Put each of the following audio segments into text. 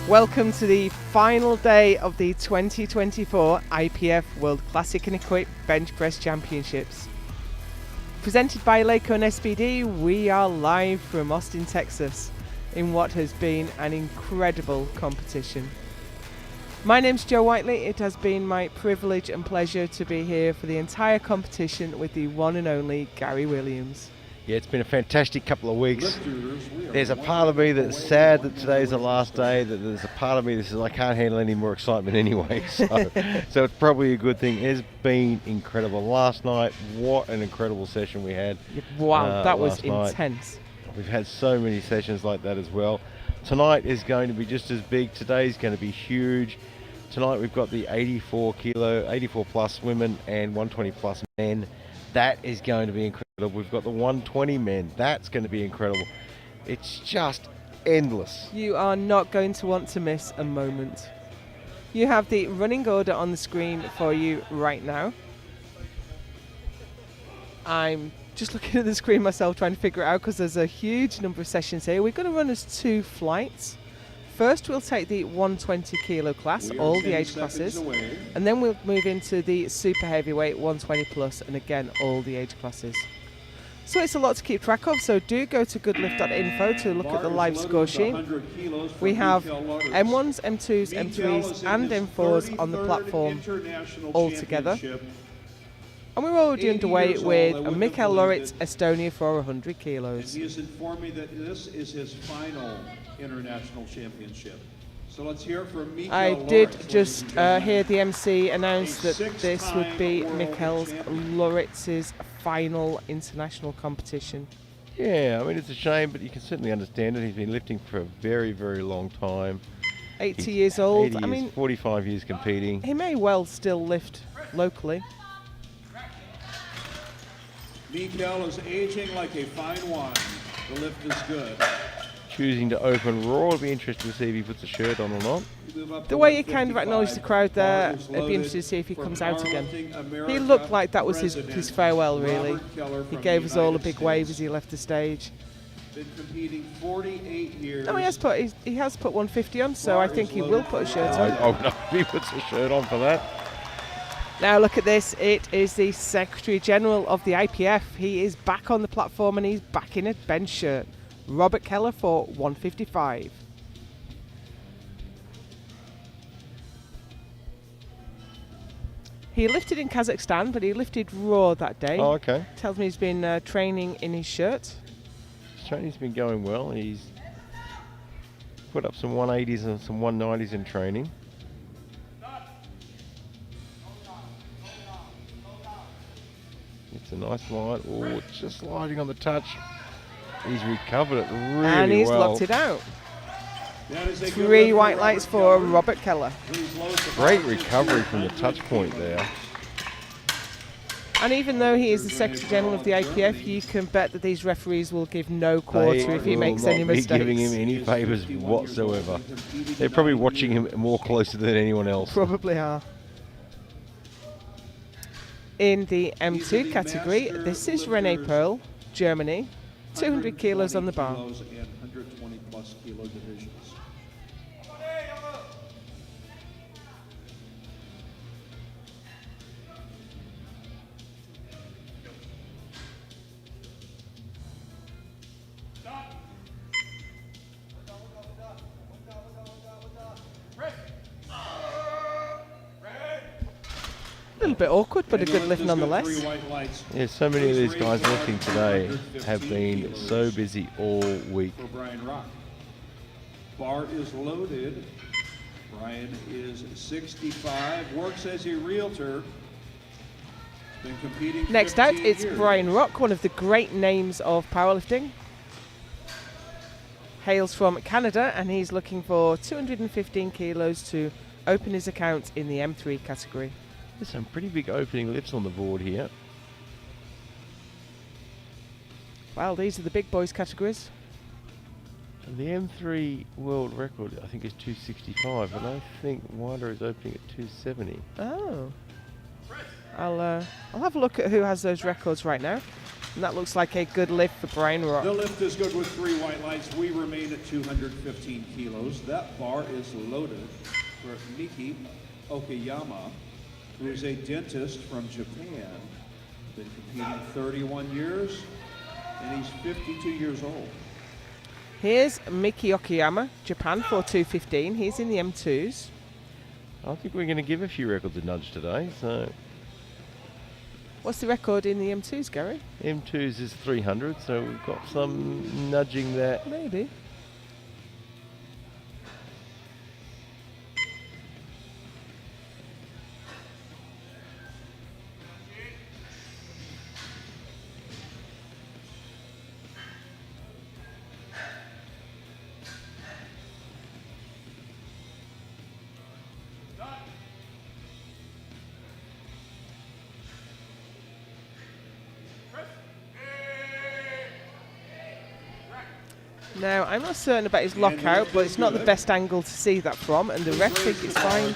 Welcome to the final day of the 2024 IPF World Classic and Equip Bench Press Championships. Presented by Laco and SPD, we are live from Austin, Texas, in what has been an incredible competition. My name's Joe Whiteley. It has been my privilege and pleasure to be here for the entire competition with the one and only Gary Williams. Yeah, it's been a fantastic couple of weeks. There's a part of me that's sad that today's the last day, that there's a part of me that says I can't handle any more excitement anyway. So it's probably a good thing. It's been incredible. Last night, what an incredible session we had. Wow, that was intense. We've had so many sessions like that as well. Tonight is going to be just as big. Today's going to be huge. Tonight we've got the 84 plus women and 120 plus men. That is going to be incredible. We've got the 120 men. That's going to be incredible. It's just endless. You are not going to want to miss a moment. You have the running order on the screen for you right now. I'm just looking at the screen myself trying to figure it out because there's a huge number of sessions here. We're going to run as 2 flights. First, we'll take the 120 kilo class, all the age classes, and then we'll move into the super heavyweight 120 plus, and again, all the age classes. So it's a lot to keep track of, so do go to goodlift.info to look at the live score sheet. We have M1s, M2s, M3s, and M4s on the platform all together. And we're already underway with Mikhail Loritz, Estonia, for 100 kilos. And he has informed me that this is his final international championship. So let's hear from Mikhail I Loritz, did just hear the MC announce that this would be Mikhail Loritz's final international competition. Yeah, I mean, it's a shame, but you can certainly understand it. He's been lifting for a very, very long time. 80 years old. 80 years, I mean, 45 years competing. He may well still lift locally. Mikhail is aging like a fine wine. The lift is good. Choosing to open raw. It'll be interesting to see if he puts a shirt on or not. The way he kind of acknowledged the crowd there, it'd be interesting to see if he comes out again. He looked like that was his farewell, really. He gave us all a big wave as he left the stage. Been competing 48 years. No, he has put 150 on, so I think he will put a shirt on. Oh no, he puts a shirt on for that. Now look at this, it is the Secretary General of the IPF. He is back on the platform and he's back in a bench shirt. Robert Keller for 155. He lifted in Kazakhstan, but he lifted raw that day. Oh, okay. Tells me he's been training in his shirt. His training's been going well. He's put up some 180s and some 190s in training. It's a nice line. Oh, it's just sliding on the touch. He's recovered it really well. And he's locked it out. 3 white lights for Robert Keller. Great recovery from the touch point there. And even though he is the Secretary General of the IPF, you can bet that these referees will give no quarter if he makes any mistakes. They will not be giving him any favours whatsoever. They're probably watching him more closely than anyone else. Probably are. In the M2 category, this is René Pearl, Germany, 200 kilos on the bar. And 120 plus kilo divisions. A little bit awkward, but a good lift nonetheless. Yeah, so many of these guys lifting today have been so busy all week. For Brian Rock. Bar is loaded. Brian is 65, works as a realtor. Been competing. Next out, 15 it's years. Brian Rock, one of the great names of powerlifting. Hails from Canada, and he's looking for 215 kilos to open his account in the M3 category. There's some pretty big opening lifts on the board here. Well, these are the big boys categories. And the M3 world record, I think, is 265, and I think Wilder is opening at 270. Oh. I'll have a look at who has those records right now. And that looks like a good lift for Brian Rock. The lift is good with 3 white lights. We remain at 215 kilos. That bar is loaded for Miki Okayama, who is a dentist from Japan. Been competing 31 years, and he's 52 years old. Here's Miki Okayama, Japan for 215. He's in the M2s. I think we're going to give a few records a nudge today. So What's the record in the M2s, Gary? M2s is 300, so we've got some nudging there. Maybe. Now, I'm not certain about his lockout, but it's not the best angle to see that from, and the ref think it's fine,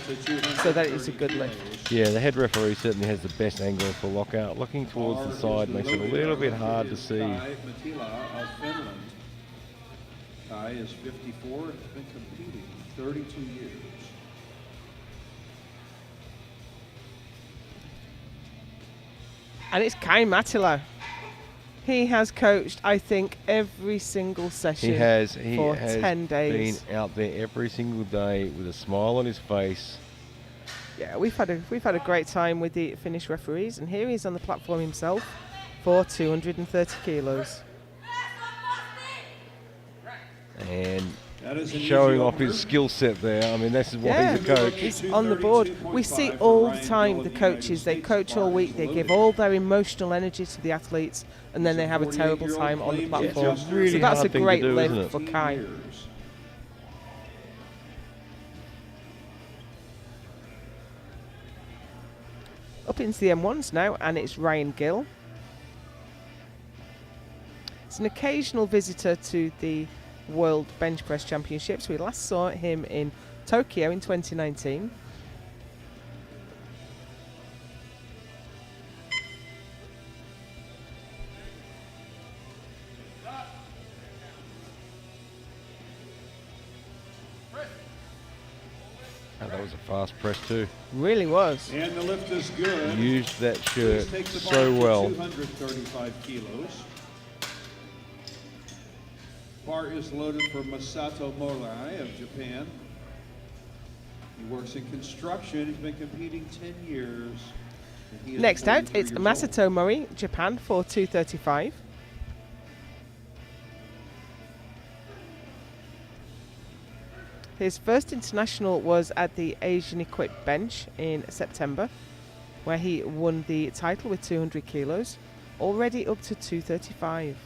so that is a good lift. Yeah, the head referee certainly has the best angle for lockout. Looking towards the side makes it a little bit hard to see. Kai Mattila of Finland. Kai is 54 and has been competing 32 years. And it's Kai Mattila. He has coached, I think, every single session He has 10 days. been out there every single day with a smile on his face. Yeah, we've had a great time with the Finnish referees, and here he is on the platform himself for 230 kilos. And That is an showing easy off over. his skill set there. I mean, this is why Yeah, he's a coach. he's on the board. We see all the time the coaches, they coach all week, they give all their emotional energy to the athletes, and then they have a terrible time on the platform. It's a really So that's a hard thing to great do, isn't lift it? for Kai. Up into the M1s now, and it's Ryan Gill. It's an occasional visitor to the World Bench Press Championships. We last saw him in Tokyo in 2019. Oh, that was a fast press too. Really was. And the lift is good. Used that shirt Please take the bar so to well. 235 kilos. Bar is loaded for Masato Morai of Japan. He works in construction. He's been competing 10 years. and he is Next out, 43 it's years Masato old. Mori, Japan for 235. His first international was at the Asian Equipped Bench in September, where he won the title with 200 kilos, already up to 235.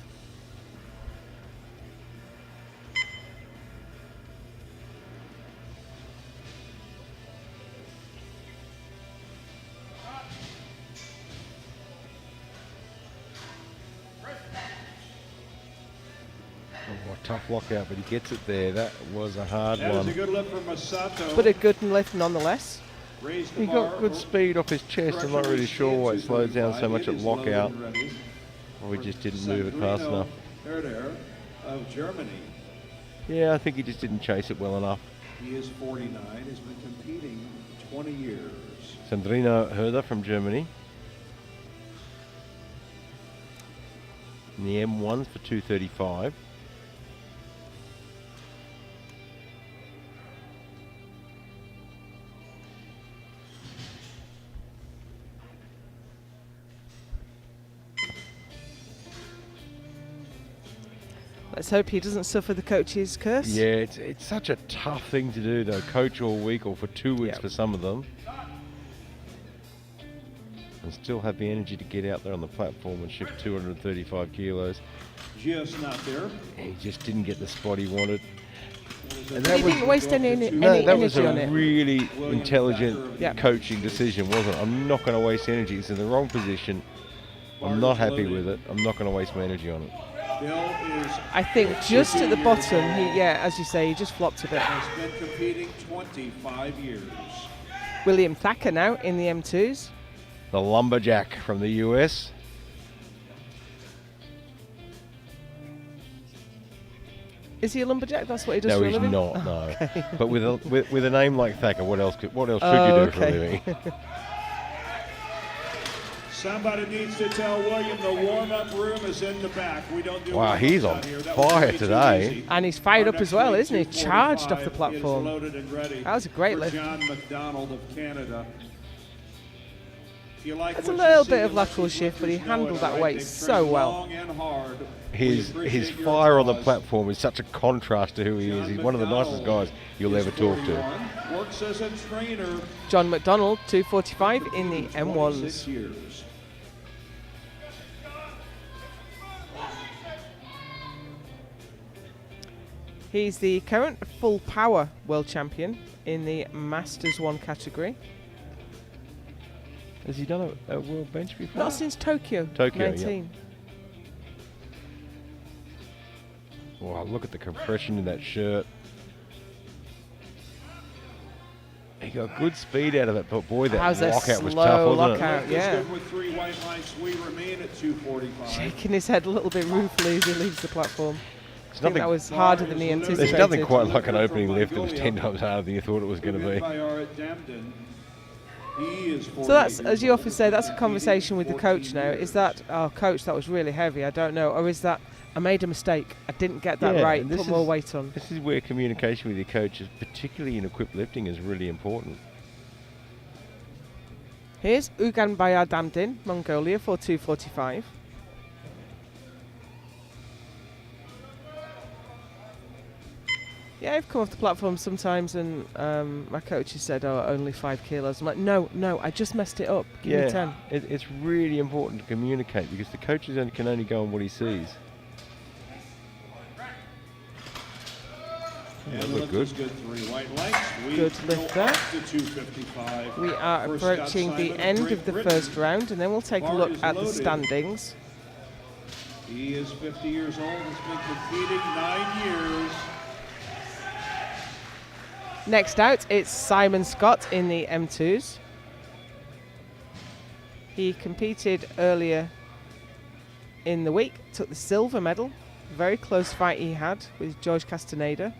Oh, a tough lockout, but he gets it there. That was a hard That is a one. good lift for Masato. But a good lift nonetheless. Raise the He bar. got good speed off his chest. I'm not really sure why it slows down so much at lockout. Or he just didn't move it fast enough. Herder of Germany. Yeah, I think he just didn't chase it well enough. He is 49. Has been competing 20 years. Sandrino Herder from Germany. In the M1s for 235. Let's hope he doesn't suffer the coach's curse. Yeah, it's such a tough thing to do though. Coach all week or for 2 weeks Yep. for some of them. And still have the energy to get out there on the platform and shift 235 kilos. Just not there. He just didn't get the spot he wanted. And But he didn't waste any No, that was energy a on it. really intelligent Yeah. coaching decision, wasn't it? I'm not going to waste energy. It's in the wrong position. I'm not happy with it. I'm not going to waste my energy on it. Bill is I think just at the bottom, as you say, he just flopped a bit. has been competing 25 years. William Thacker now in the M2s. The lumberjack from the US. Is he a lumberjack? That's what he does No, for a he's living? not. No, Okay. but with a name like Thacker, what else should you do for a living? Somebody needs to tell William the warm-up room is in the back. We don't do Wow, he's on fire today. And he's fired up as well, isn't he? Charged off the platform. That was a great lift. John McDonald of Canada. It's a little bit of lateral shift, but he handled that weight so well. His fire on the platform is such a contrast to who he is. He's one of the nicest guys you'll ever talk to. Works as a trainer. John McDonald, 245 in the M1s. Years. He's the current full power world champion in the Masters 1 category. Has he done a world bench before? Not since Tokyo 19. Yeah. Wow, look at the compression in that shirt. He got good speed out of it, but boy, that lockout was tough, wasn't it? Yeah. With 3 white lights, we remain at 245. Shaking his head a little bit ruefully as he leaves the platform. I think that was harder than he anticipated. There's nothing quite like an opening lift that was 10 times harder than you thought it was going to be. So that's, as you often say, that's a conversation with the coach now. Is that, oh, coach, that was really heavy, I don't know. Or is that, I made a mistake, I didn't get that right, put more weight on. This is where communication with your coach, particularly in equipped lifting, is really important. Here's Ugan Bayardamdin, Mongolia, for 245. Yeah, I've come off the platform sometimes and my coach has said, oh, only 5 kilos. I'm like, no, I just messed it up. Give me 10. It's really important to communicate because the coach can only go on what he sees. Yeah, that looked good. 3 white lights. Good lift there. We are approaching the end of the first round and then we'll take a look at the standings. He is 50 years old, has been competing 9 years. Next out, it's Simon Scott in the M2s. He competed earlier in the week, took the silver medal. Very close fight he had with George Castaneda.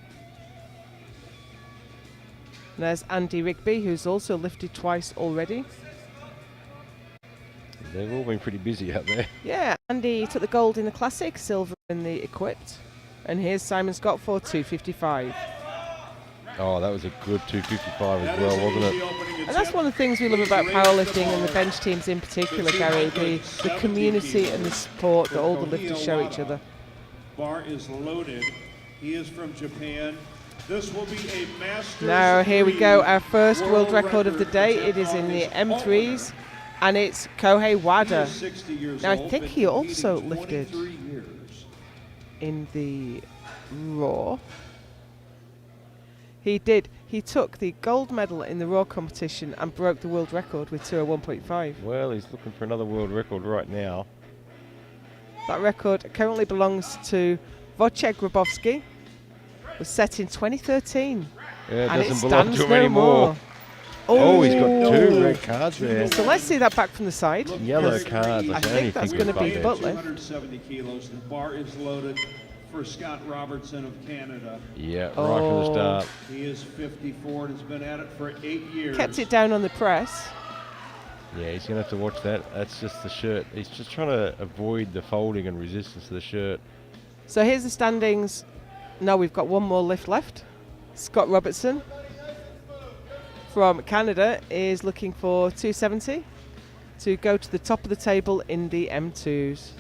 And there's Andy Rigby, who's also lifted twice already. They've all been pretty busy out there. Yeah, Andy took the gold in the classic, silver in the equipped. And here's Simon Scott for 255. Oh, that was a good 255 as well, wasn't it? And that's one of the things we love about powerlifting and the bench teams in particular, Gary, the community and the support that all the lifters show each other. Bar is loaded. He is from Japan. This will be a Masters. Now here we go, our first world record of the day. It is in the M3s and it's Kohei Wada. Now I think he also lifted in the Raw. He did. He took the gold medal in the Raw competition and broke the world record with 201.5. Well, he's looking for another world record right now. That record currently belongs to Wojciech Grabowski. Was set in 2013. Yeah, it and doesn't it belong stands to him no anymore. more. Oh, he's got 2 red cards there. So let's see that back from the side. Yellow cards. I think that's going to be butt lift. 270 kilos. The bar is loaded for Scott Robertson of Canada. Yeah, right from the start. He is 54 and has been at it for 8 years. Kept it down on the press. Yeah, he's going to have to watch that. That's just the shirt. He's just trying to avoid the folding and resistance of the shirt. So here's the standings. Now we've got one more lift left. Scott Robertson from Canada is looking for 270 to go to the top of the table in the M2s.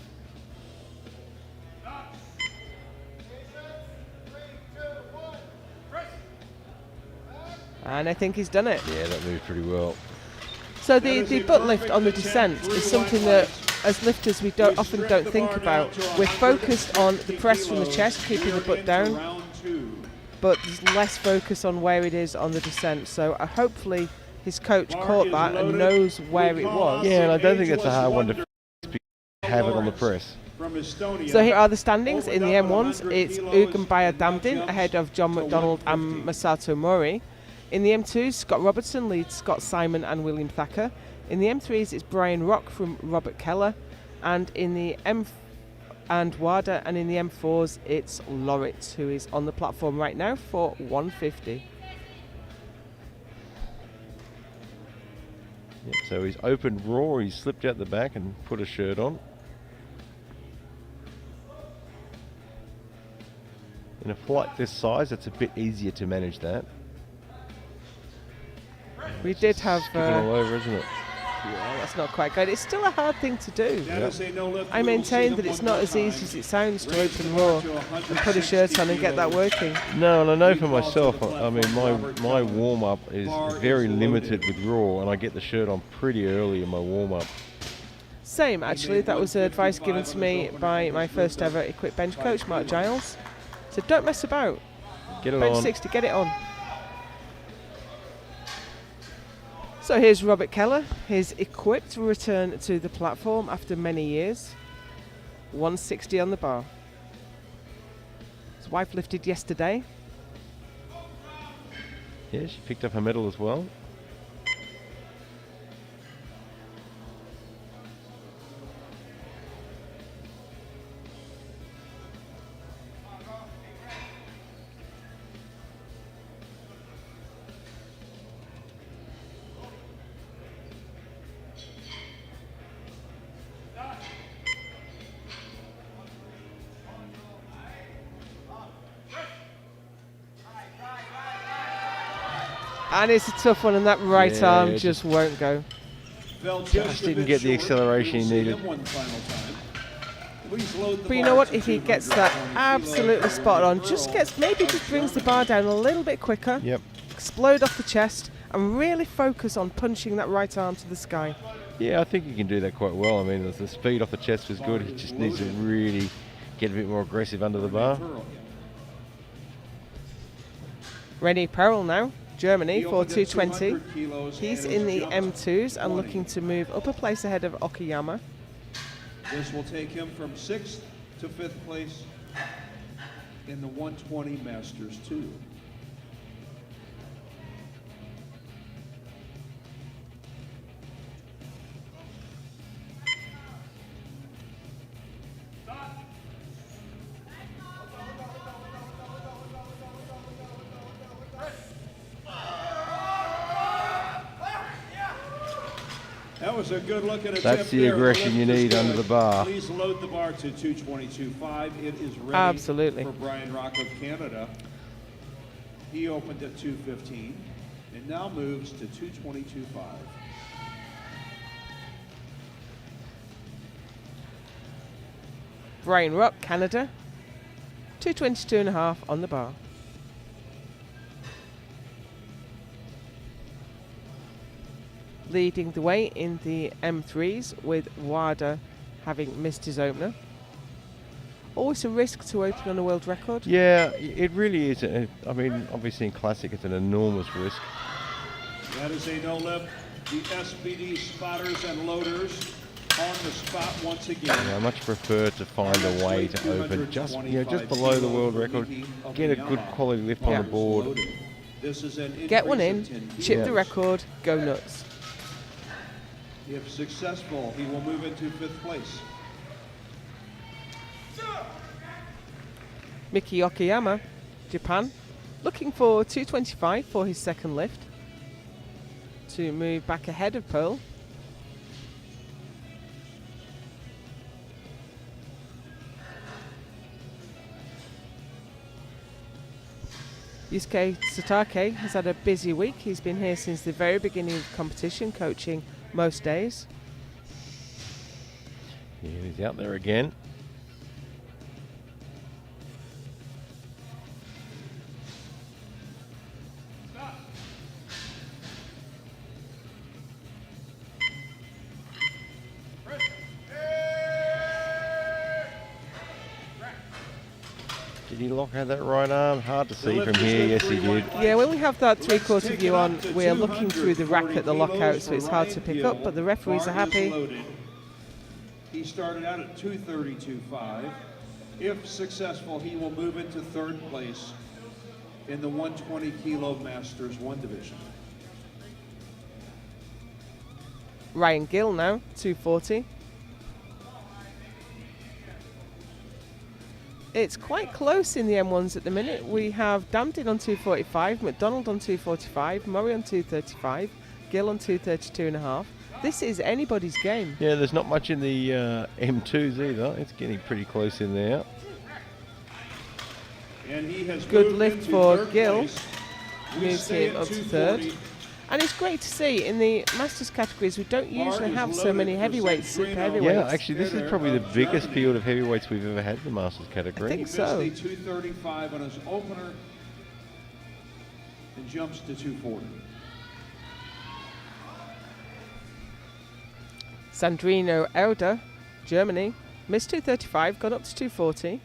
And I think he's done it. Yeah, that moved pretty well. So the butt lift on the descent is something that, as lifters, we often don't think about. We're focused on the press from the chest, keeping the butt down, but there's less focus on where it is on the descent. So hopefully his coach caught that and knows where it was. Yeah, and I don't think that's a hard one to have it on the press. So here are the standings in the M1s. It's Ugan Bayardamdin ahead of John McDonald and Masato Mori. In the M2s, Scott Robertson leads Scott Simon and William Thacker. In the M3s, it's Brian Rock from Robert Keller. And in the and WADA, and in the M4s it's Loritz, who is on the platform right now for 150. Yep, so he's opened raw, he's slipped out the back and put a shirt on. In a flight this size, it's a bit easier to manage that. We did have... Skipping all over, isn't it? yeah, that's not quite good. It's still a hard thing to do. That is a no lift. I We will see maintain him that it's one not more as easy time. as it sounds to Raise open the bar raw to and put a shirt on and get that kilos. working. No, and I know for We call to myself, the I mean, platform, my Robert warm-up is Bar very is limited loaded. with raw, and I get the shirt on pretty early in my warm-up. Same, actually. That was advice given to me by my first ever equipped bench coach, Mark Giles. So don't mess about. Get it Bench on. 60, get it on. So here's Robert Keller, his equipped return to the platform after many years. 160 on the bar. His wife lifted yesterday. Yeah, she picked up her medal as well. And it's a tough one, and that right Yeah, arm it just won't go. Fell Just a didn't bit get the short. acceleration We will he see needed. him one final time. Please load the But you bar know what? to If he gets that 220 absolutely kilos. spot on, just gets, maybe just brings the bar down a little bit quicker, Yep. explode off the chest, and really focus on punching that right arm to the sky. Yeah, I think he can do that quite well. I mean, the speed off the chest was good. He just needs to really get a bit more aggressive under the bar. Rennie Perel now, Germany He for opened at 220. 200 kilos He's and in has the jumped M2s and 20. looking to move up a place ahead of Okayama. This will take him from 6th to 5th place in the 120 Masters 2. That was a good look at a That's tip the there. aggression you lift is need under good. the bar. Please load the bar to 222.5. It is ready Absolutely. for Brian Rock of Canada. He opened at 215 and now moves to 222.5. Brian Rupp, Canada, 222.5 on the bar. Leading the way in the M3s with WADA having missed his opener. Always a risk to open on a world record. Yeah, it really is. I mean, obviously in Classic it's an enormous risk. That is a no lift. The SBD spotters and loaders on the spot once again. Yeah, I much prefer to find a way to open just below the world record, get a good quality lift on the board. This is an Get one in, increase of 10 chip the kilos. record, go nuts. If successful, he will move into 5th place. Miki Okayama, Japan, looking for 225 for his second lift to move back ahead of Pearl. Yusuke Satake has had a busy week. He's been here since the very beginning of the competition, coaching most days. Yeah, he's out there again. Did he lock out that right arm? Hard to see from here. Yes, he did. Yeah, when we have that three-quarter view on, we're looking through the rack at the lockout, so it's hard to pick up, but the referees are happy. He started out at 232.5. If successful, he will move into 3rd place in the 120 kilo Masters 1 division. Ryan Gill now, 240. It's quite close in the M1s at the minute. We have Damdin on 245, McDonald on 245, Murray on 235, Gill on 232.5. This is anybody's game. Yeah, there's not much in the M2s either. It's getting pretty close in there. And he has Good moved lift into for third Gill. place. We Moves stay him at up to 240. third. And it's great to see in the Masters categories, we don't usually have so many heavyweights, super heavyweights. Yeah, actually, this is probably the biggest field of heavyweights we've ever had in the Masters category. I think so. He missed the 235 on his opener and jumps to 240. Sandrino Elder, Germany, missed 235, gone up to 240.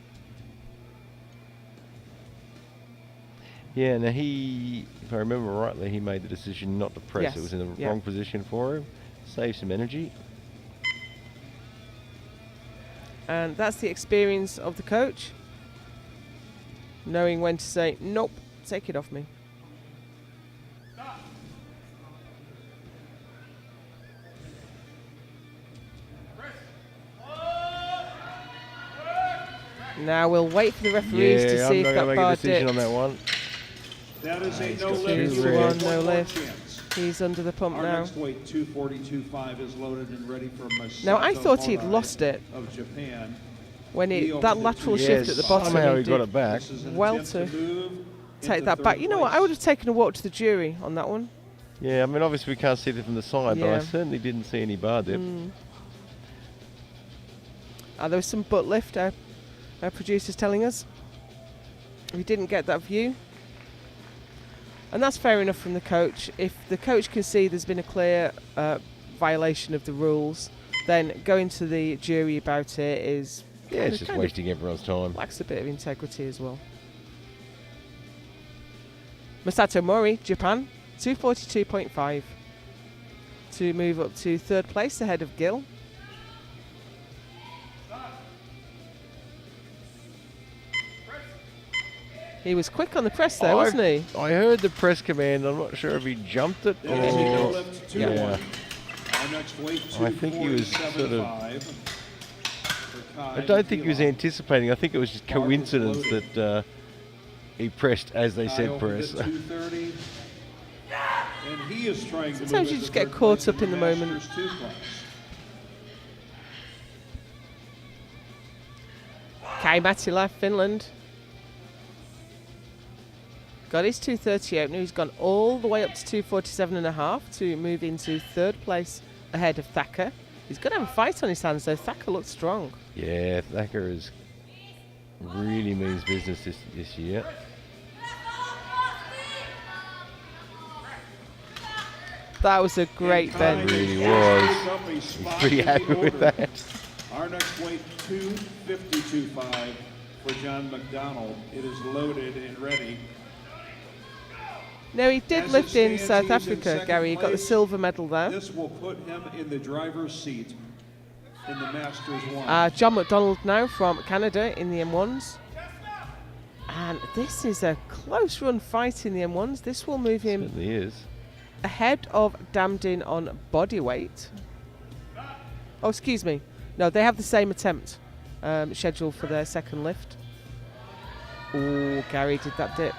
Yeah, now he, if I remember rightly, he made the decision not to press. Yes, It was in the yeah. wrong position for him. Save some energy. And that's the experience of the coach, knowing when to say, nope, take it off me. Now we'll wait for the referees to Yeah, see I'm not if going that to make a bar decision on dipped. that one. That is a he's no got lift. two One red. No more lift. chance. He's under the pump Our now. next weight, 242.5, is loaded and ready for Masato Now I thought he'd Morai lost it of Japan. when He that opened it lateral to- shift Yes, at the bottom. somehow he did got it back. This is an Well attempt to move take into that back. third You know what? I place. would have taken a walk to the jury on that one. Yeah, I mean, obviously we can't see it from the side, but I Yeah. certainly didn't see any bar dip. There was some butt lift, our producer's telling us. We didn't get that view. And that's fair enough from the coach. If the coach can see there's been a clear violation of the rules, then going to the jury about it is Yeah, it's just wasting everyone's time. lacks a bit of integrity as well. Masato Mori, Japan, 242.5 to move up to third place ahead of Gill. He was quick on the press there, wasn't he? I heard the press command. I'm not sure if he jumped it That is a no or... lift, Yeah. 2-1. Our next weight, I think he was sort of- 247.5 for Kai I don't think he was Mikila. anticipating. I think it was just Bar was coincidence loaded. that he pressed as they Kai said opened press. at 230. And he is trying to Sometimes move you into just get third caught place up in the moment. Masters 2 class. Kai Mattila, Finland. Got his 230 opener. He's gone all the way up to 247.5 to move into third place ahead of Thacker. He's going to have a fight on his hands, though. Thacker looks strong. Yeah, Thacker is really means business this year. That was a great bend. Really was. He's pretty happy with that. Our next weight, 252.5 for John McDonald. It is loaded and ready. No, he did As it lift in stands, South he's in Africa, second Gary. He got the place. silver medal there. This will put him in the driver's seat in the Masters 1. John McDonald now from Canada in the M1s. And this is a close run fight in the M1s. This will move him Certainly is. ahead of Damdin on body weight. Oh, excuse me. No, they have the same attempt scheduled for their second lift. Oh, Gary did that dip.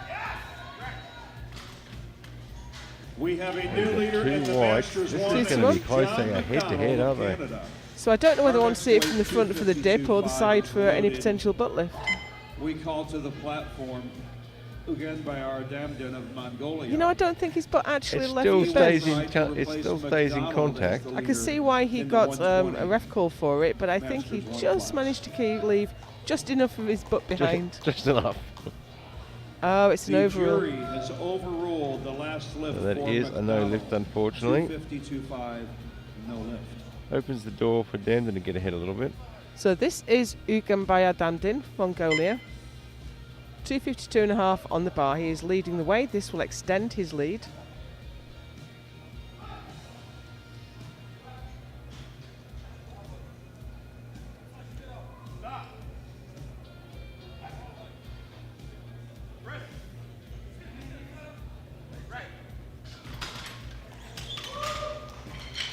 We have a new leader in the Too wide. Masters This 1. is and gonna be it's close. John They are head-to-head, McDonald of aren't they? Canada. So I don't know whether I Our want to see it next from the weight, front for the dip or the 252.5 side for any loaded. potential butt lift. We call to the platform, again by our Damdin of Mongolia. You know, I don't think his butt actually It left still the bed. stays in it still stays in contact. I can see why he got a ref call for it, but I think he Masters 1 just class. managed to leave just enough of his butt behind. Just enough. Oh, it's an The overrule. jury has overruled the last lift. So that for is a no McDonald. lift, unfortunately. 252.5, no lift. Opens the door for Damdin to get ahead a little bit. So this is Ugambaya Damdin, Mongolia. 252.5 on the bar. He is leading the way. This will extend his lead.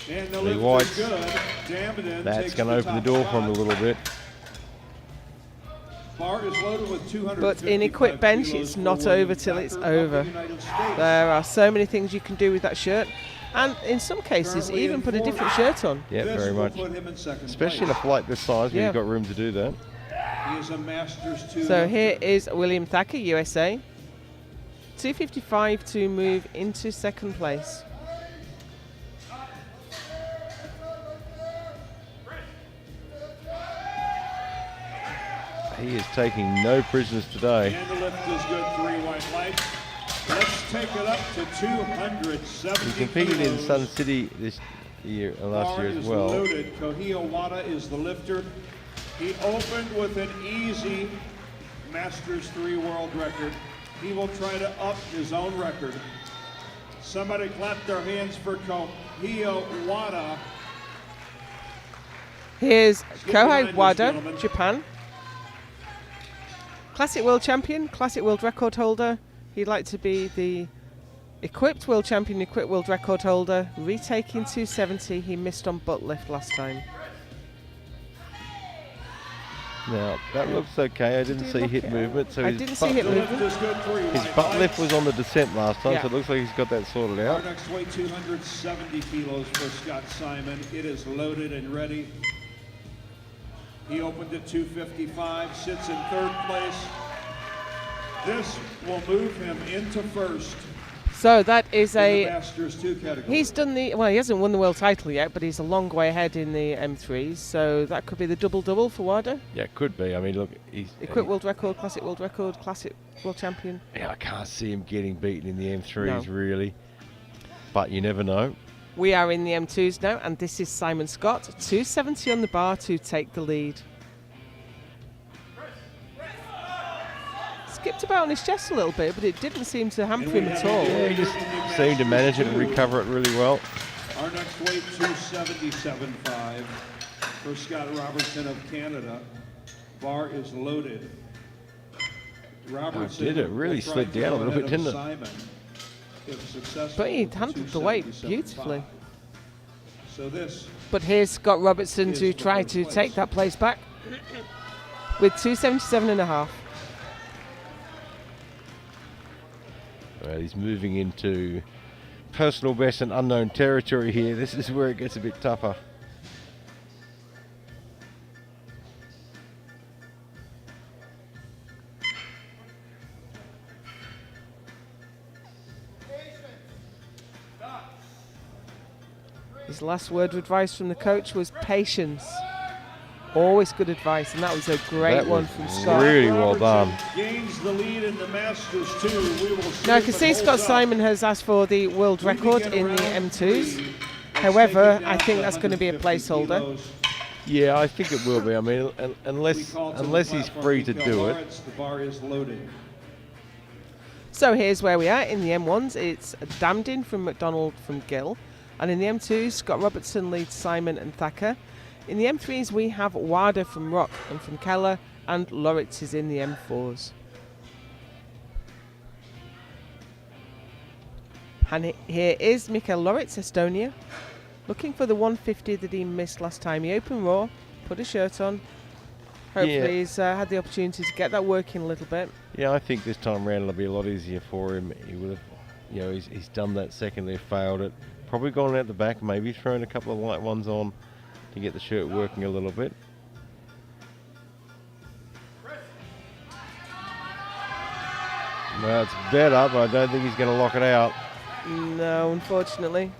And the Lee lift White's- is good. Damdin That's takes going to open the top door for him a spot. little bit. Bar is loaded with 255 But in equip bench, kilos it's for not William over till it's Thacker of over. the United States. There are so many things you can do with that shirt, and in some cases, Currently even in put a fourth. different shirt on. Yeah, This very will much. put him in second Especially in a place. flight this size when Yeah. you've got room to do that. He is a Masters 2 So lifter. here is William Thacker, USA. 255 to move into second place. He is taking no prisoners today. And the lift is good, 3 white lights. Let's take it up to 270 He competed in kilos. Sun City this year, last Bar year as is well. loaded. Kohio Wada is the lifter. He opened with an easy Masters 3 world record. He will try to up his own record. Somebody clap their hands for Kohio Wada. Here's get behind Kohei this Wada, gentleman. Japan. Classic World Champion, Classic World Record holder. He'd like to be the Equipped World Champion, Equipped World Record holder. Retaking 270. He missed on butt lift last time. Now, that looks okay. I didn't see hit it. movement. So I his didn't see butt hit The lift- lift is good, 3 His white butt lift lights. was on the descent last time, Yeah. so it looks like he's got that sorted Our out. next weight, 270 kilos for Scott Simon. It is loaded and ready. He opened at 255, sits in third place. This will move him into first So that is in the a. Masters 2 category. He's done the. Well, he hasn't won the world title yet, but he's a long way ahead in the M3s. So that could be the double for Wada. Yeah, it could be. I mean, look, he's Equipped World Record, Classic World Record, Classic World Champion. Yeah, I can't see him getting beaten in the M3s No. really, but you never know. We are in the M2s now, and this is Simon Scott. 270 on the bar to take the lead. Skipped about on his chest a little bit, but it didn't seem to hamper him at all. Yeah, he just seemed to manage it and recover it really well. Our next weight, 277.5 for Scott Robertson of Canada. Bar is loaded. Robertson did it really will try slid to down a go little ahead bit, of didn't it? Simon, if successful, But he with handled the weight 277.5. beautifully. So this But here's Scott Robertson is to the try third to place. take that place back with 277.5. Well, he's moving into personal best and unknown territory here. This is where it gets a bit tougher. His last word of advice from the coach was patience. Always good advice, and that was a great That one was from Scott. really well done. gains the lead in the Masters 2. We will see Now, I if can it see holds Scott up. Simon has asked for the world We record begin in the round M2s. three. Let's However, take it I down think to that's going to be a 150 placeholder. kilos. Yeah, I think it will be. I mean, We unless call to the unless he's platform free to Mikael do it. Lawrence. The bar is loaded. So here's where we are in the M1s. It's Damdin from McDonald from Gill. And in the M2s, Scott Robertson leads Simon and Thacker. In the M3s, we have Wada from Rock and from Keller, and Loritz is in the M4s. And here is Mikael Loritz, Estonia, looking for the 150 that he missed last time. He opened raw, put a shirt on. Hopefully Yeah. he's had the opportunity to get that working a little bit. Yeah, I think this time round it'll be a lot easier for him. He would have, he's done that second lift, failed it. Probably gone out the back, maybe thrown a couple of light ones on to get the shirt working a little bit. Well, it's better, but I don't think he's going to lock it out. No, unfortunately.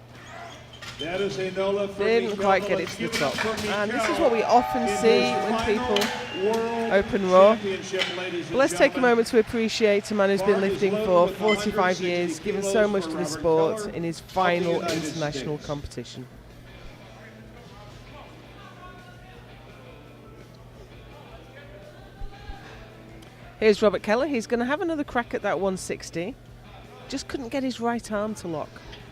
That is a no lift for Didn't Mikael. quite get it Let's to the give it up top. for And this is Mikael what we often in see his when final people World open raw. Championship, ladies and But let's take a gentlemen. moment to appreciate a man who's been Bar is lifting loaded for with 45 160 years, given so kilos much for to the Robert sport Keller in his of the final United international States. competition. Here's Robert Keller. He's going to have another crack at that 160. Just couldn't get his right arm to lock.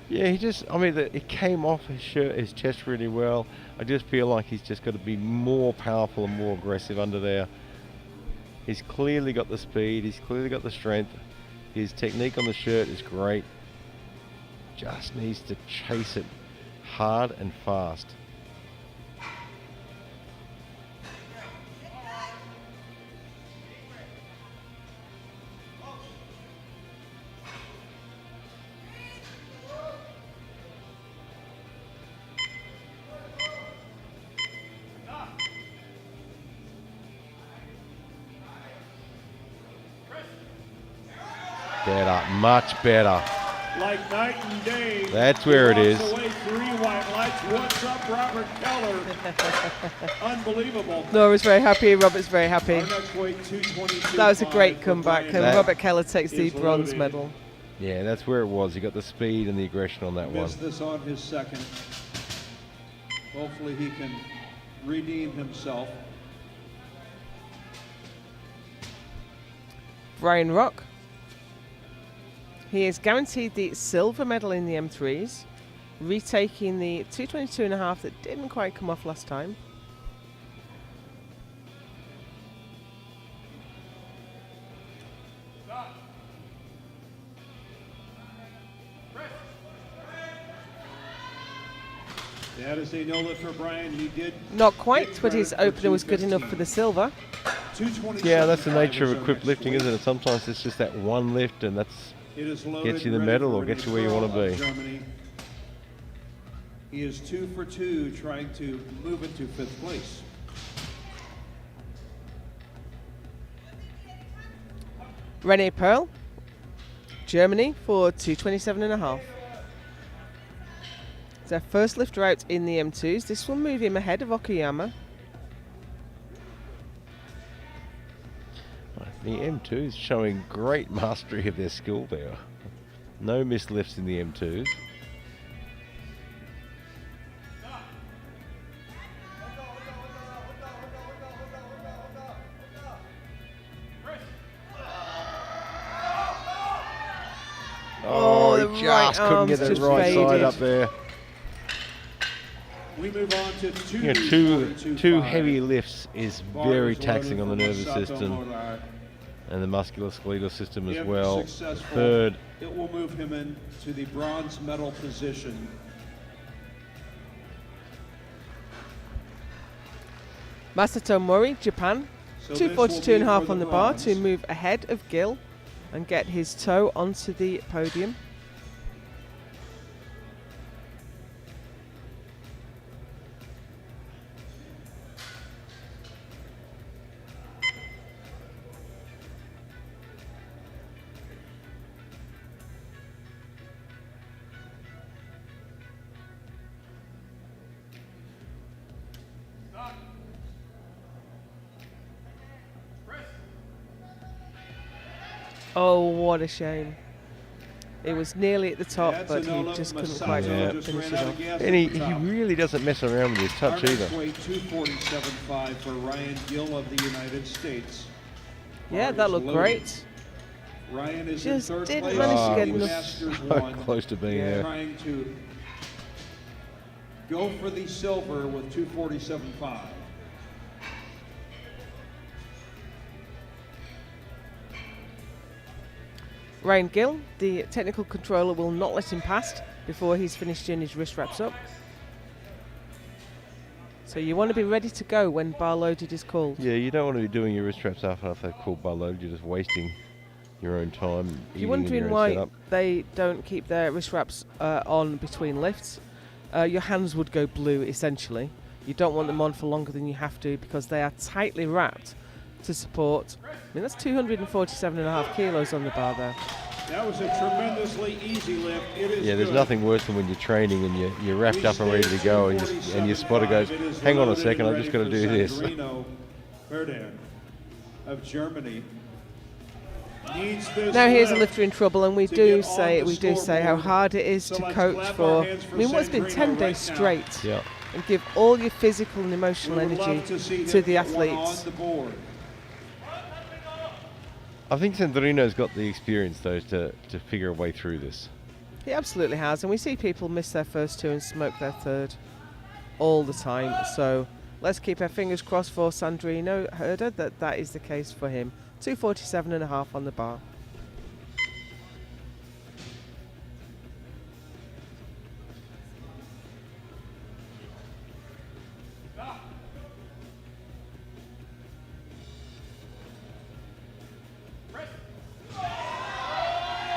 Yeah, it came off his chest really well. I just feel like he's just got to be more powerful and more aggressive under there. He's clearly got the speed, he's clearly got the strength. His technique on the shirt is great. Just needs to chase it hard and fast. Better, much better. Like night and day. That's where it is. Away 3 white lights. What's up, Robert Keller? Unbelievable. Nora's very happy. Robert's very happy. Our next weight, 222. That was a great comeback, and Brian Robert Keller takes the is bronze loaded. medal. Yeah, that's where it was. He got the speed and the aggression on that one. Missed this on his second. Hopefully he can redeem himself. Brian Rock. He is guaranteed the silver medal in the M3s, retaking the 222.5 that didn't quite come off last time. That is a no lift for Brian. He did. Not quite, but his opener was good enough for the silver. 227. Yeah, that's the nature of is our equipped next lifting, weight. isn't it? Sometimes it's just that one lift, and that's It is loaded gets you the and ready medal for or Renee gets you where you Pearl want to of be. Germany. He is 2 for 2, trying to move into 5th place. Renee Pearl, Germany for 227.5. It's our first lifter out in the M2s. This will move him ahead of Okayama. The M2 is showing great mastery of their skill there. No missed lifts in the M2s. Oh, he the just right couldn't get arm's that just right side faded. up there. We move on to Yeah, two heavy lifts is very taxing on the nervous system and the musculoskeletal system as well. Third, it will move him into the bronze medal position. Masato Mori, Japan, So this will be 242.5 for on the bar bronze. to move ahead of Gill and get his toe onto the podium. Oh, what a shame. It was nearly at the top, That's but a no he look. just couldn't Masato quite just finish ran it out off. of gas and at he the top. really doesn't mess around with his Our touch next either. weight, 247.5 for Ryan Gill of the United States. Yeah, Bar that is looked loaded. great. Ryan is Just in 3rd didn't place. manage to get in enough. Masters So 1. close to being Yeah. there. Trying to go for the silver with 247.5. Ryan Gill, the technical controller, will not let him past before he's finished doing his wrist wraps up. So you want to be ready to go when bar loaded is called. Yeah, you don't want to be doing your wrist straps after they've called bar loaded. You're just wasting your own time. If you're wondering why they don't keep their wrist wraps on between lifts, your hands would go blue essentially. You don't want them on for longer than you have to because they are tightly wrapped to support. I mean, that's 247.5 kilos on the bar there. That was a tremendously easy lift. It is Yeah, there's good. nothing worse than when you're training and you're wrapped up and ready to go, and your spotter goes, "Hang on a second, I've just got to do this." Verdan of Germany needs this Now here's a lift lifter in trouble, and we to do get on say the how scoreboard. hard it is So to let's coach clap for. our hands I for mean, what's been Sandrino 10 right days now. straight, Yeah. and give all your physical and emotional We would energy love to see to him the get one athletes. on the board. I think Sandrino's got the experience though to figure a way through this. He absolutely has, and we see people miss their first two and smoke their third all the time. So let's keep our fingers crossed for Sandrino Herder that is the case for him. 247.5 on the bar.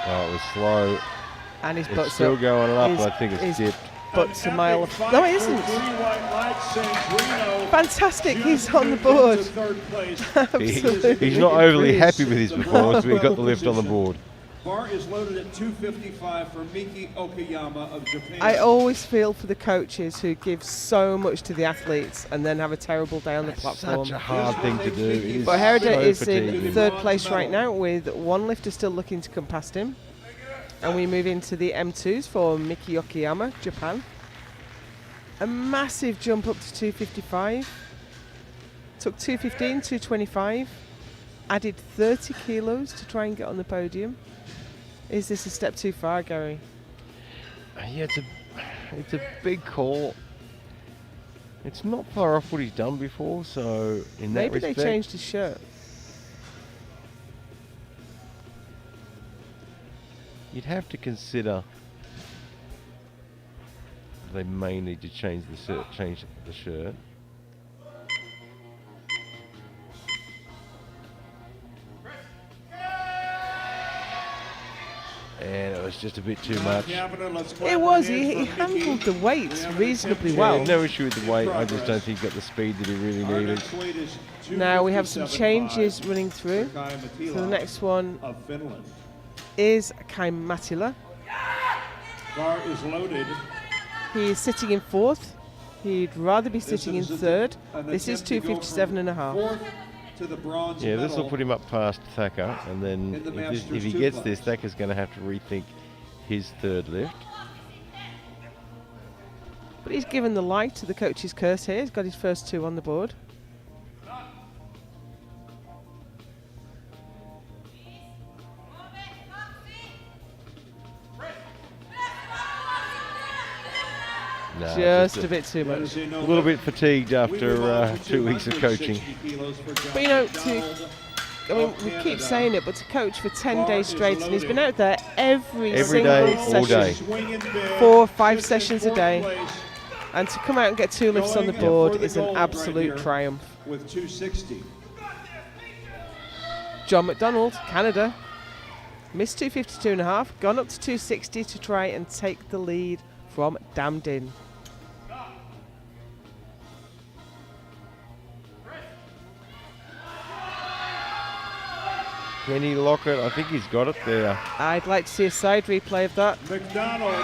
Oh, it was slow. And his It's butt's still up. going up, His- but I think it's his dipped. butt's a An mile epic off. fight No, it for isn't. 3 white lights. Sandrino Fantastic, just he's on the moved board. into 3rd place. Absolutely. He's not overly Please. happy with his performance, but he got the lift on the board. Bar is loaded at 255 for Miki Okayama of Japan. I always feel for the coaches who give so much to the athletes and then have a terrible day on the platform. Such a hard thing to do. It is But Herida so is fatiguing. in third place right now with one lifter still looking to come past him. And we move into the M2s for Miki Okayama, Japan. A massive jump up to 255. Took 215, 225. Added 30 kilos to try and get on the podium. Is this a step too far, Gary? Yeah, it's a big call. It's not far off what he's done before, so in that Maybe respect, they changed his shirt. you'd have to consider they may need to change the shirt. And it was just a bit too much. It was. He handled the weights reasonably well. No issue with the weight. I just don't think he got the speed that he really needed. Now we have some changes running through. So the next one is Kai Matila. Bar is loaded. He is sitting in fourth. He'd rather be sitting in third. This is 257.5. To the bronze Yeah, this will medal. put him up past Thacker, and then In the if he Masters gets 2 this, class. Thacker's going to have to rethink his third lift. But he's given the light to the coach's curse here. He's got his first two on the board. No, Just a bit too much. a little bit fatigued after 2 weeks of coaching. But you know, I mean, we keep saying it, but to coach for 10 days straight, and he's been out there every single day, all session, day. 4 or 5 sessions a day, and to come out and get 2 lifts on the board is an absolute triumph. With 260. John McDonald, Canada, missed 252.5, gone up to 260 to try and take the lead from Damdin. Kenny Lockett, I think he's got it there. I'd like to see a side replay of that. McDonald.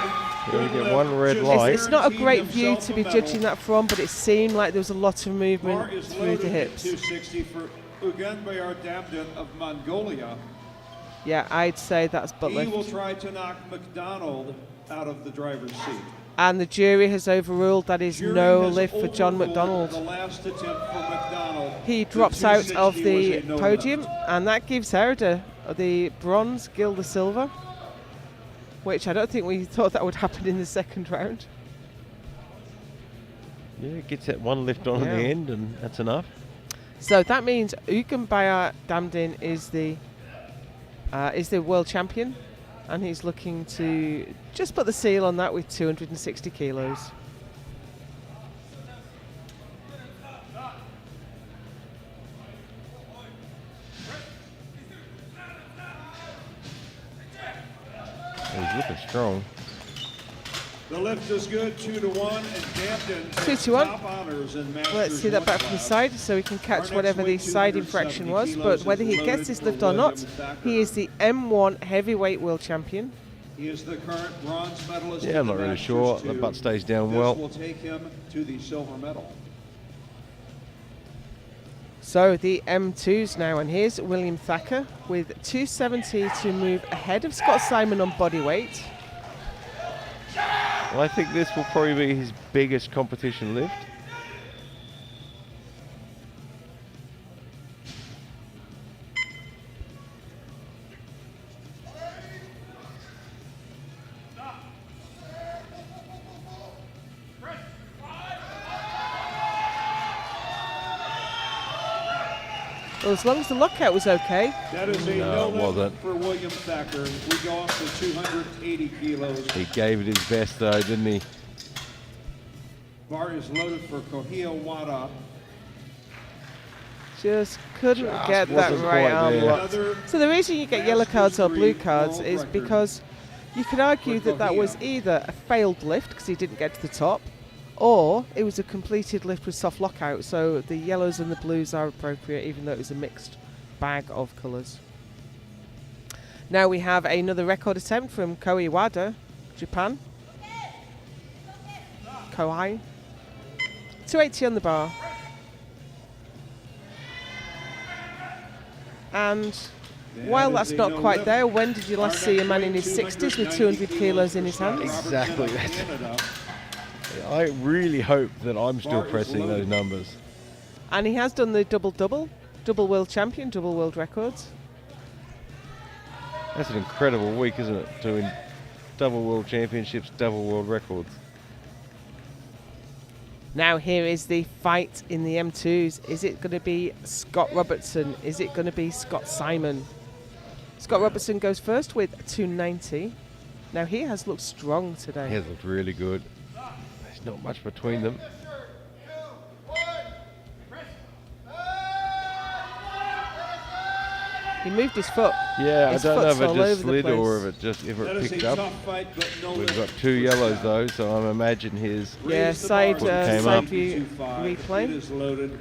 Gonna get one red It's, light. it's not a great view to be judging that from, but it seemed like there was a lot of Bar movement is through loaded the at hips. 260 for Uganbayar Damdin of Mongolia. Yeah, I'd say that's butt He will lift. try to knock McDonald out of the driver's seat. And the jury has overruled that is Jury no has lift for John overruled McDonald. The last attempt for McDonald. He The drops out of 260 the was a no podium, lift. and that gives Herida the bronze, Gil the silver, which I don't think we thought that would happen in the second round. Yeah, gets that one lift on Yeah. at the end, and that's enough. So that means Uganbayar Damdin is the world champion, and he's looking to just put the seal on that with 260 kilos. He's looking strong. The lift is good, 2-1, and Damdin takes 2-1. top honors in Masters Let's see that back from the class. side so we can catch next whatever the weight, side 270 infraction was. kilos, But whether is he gets loaded this for lift or not, William Thacker. he is the M1 heavyweight world champion. He is the current bronze medalist. Yeah, in I'm the not really Masters sure. The 2. butt stays down This well. will take him to the silver medal. So the M2s now, and here's William Thacker with 270 to move ahead of Scott Simon on body weight. Well, I think this will probably be his biggest competition lift. Well, as long as the lockout was okay. That is a No, no it lift wasn't. for William Thacker. We go up to 280 kilos. He gave it his best though, didn't he? Bar is loaded for Kohio Wada. Just couldn't Just get that wasn't right quite arm there. locked. Another So the reason you get yellow cards or blue Masters cards world is record. because you could argue that that was either a failed lift because he didn't get to the top, or it was a completed lift with soft lockout. So the yellows and the blues are appropriate, even though it was a mixed bag of colours. Now we have another record attempt from Kohei Wada, Japan. Kohai. 280 on the bar. And while that's not quite there, when did you last see a man in his 60s with 200 kilos in his hands? Exactly. I really hope that I'm still pressing those numbers. And he has done the double-double, double world champion, double world records. That's an incredible week, isn't it? Doing double world championships, double world records. Now here is the fight in the M2s. Is it going to be Scott Robertson? Is it going to be Scott Simon? Scott Robertson goes first with 290. Now he has looked strong today. He has looked really good. There's not much between them. He moved his foot. Yeah, His I don't know if foot's it all just over the slid or place. if That it is picked a up. tough fight, but no We've lift. got 2 yellows though, so I imagine his. Yeah, Raise the bar side to up. view 225. It replay. is loaded.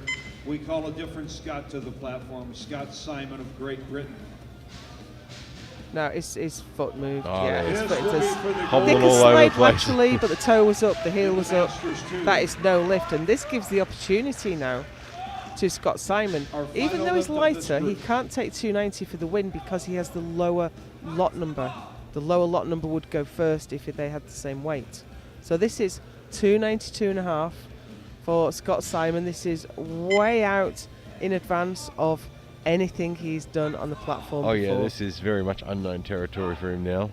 We call a different Scott to the platform, Scott Simon of Great Britain. No, his foot moved. Oh, yeah, yeah. his It foot is looking does. for the Hobbling They gold. can all over the slide place. laterally, but the toe was up, the heel was up. Masters too. That is no lift, and this gives the opportunity now to Scott Simon. Our Even final though he's lift of this lighter, he group. can't take 290 for the win because he has the lower lot number. The lower lot number would go first if they had the same weight. So this is 292.5 for Scott Simon. This is way out in advance of anything he's done on the platform Oh before. yeah, this is very much unknown territory for him now.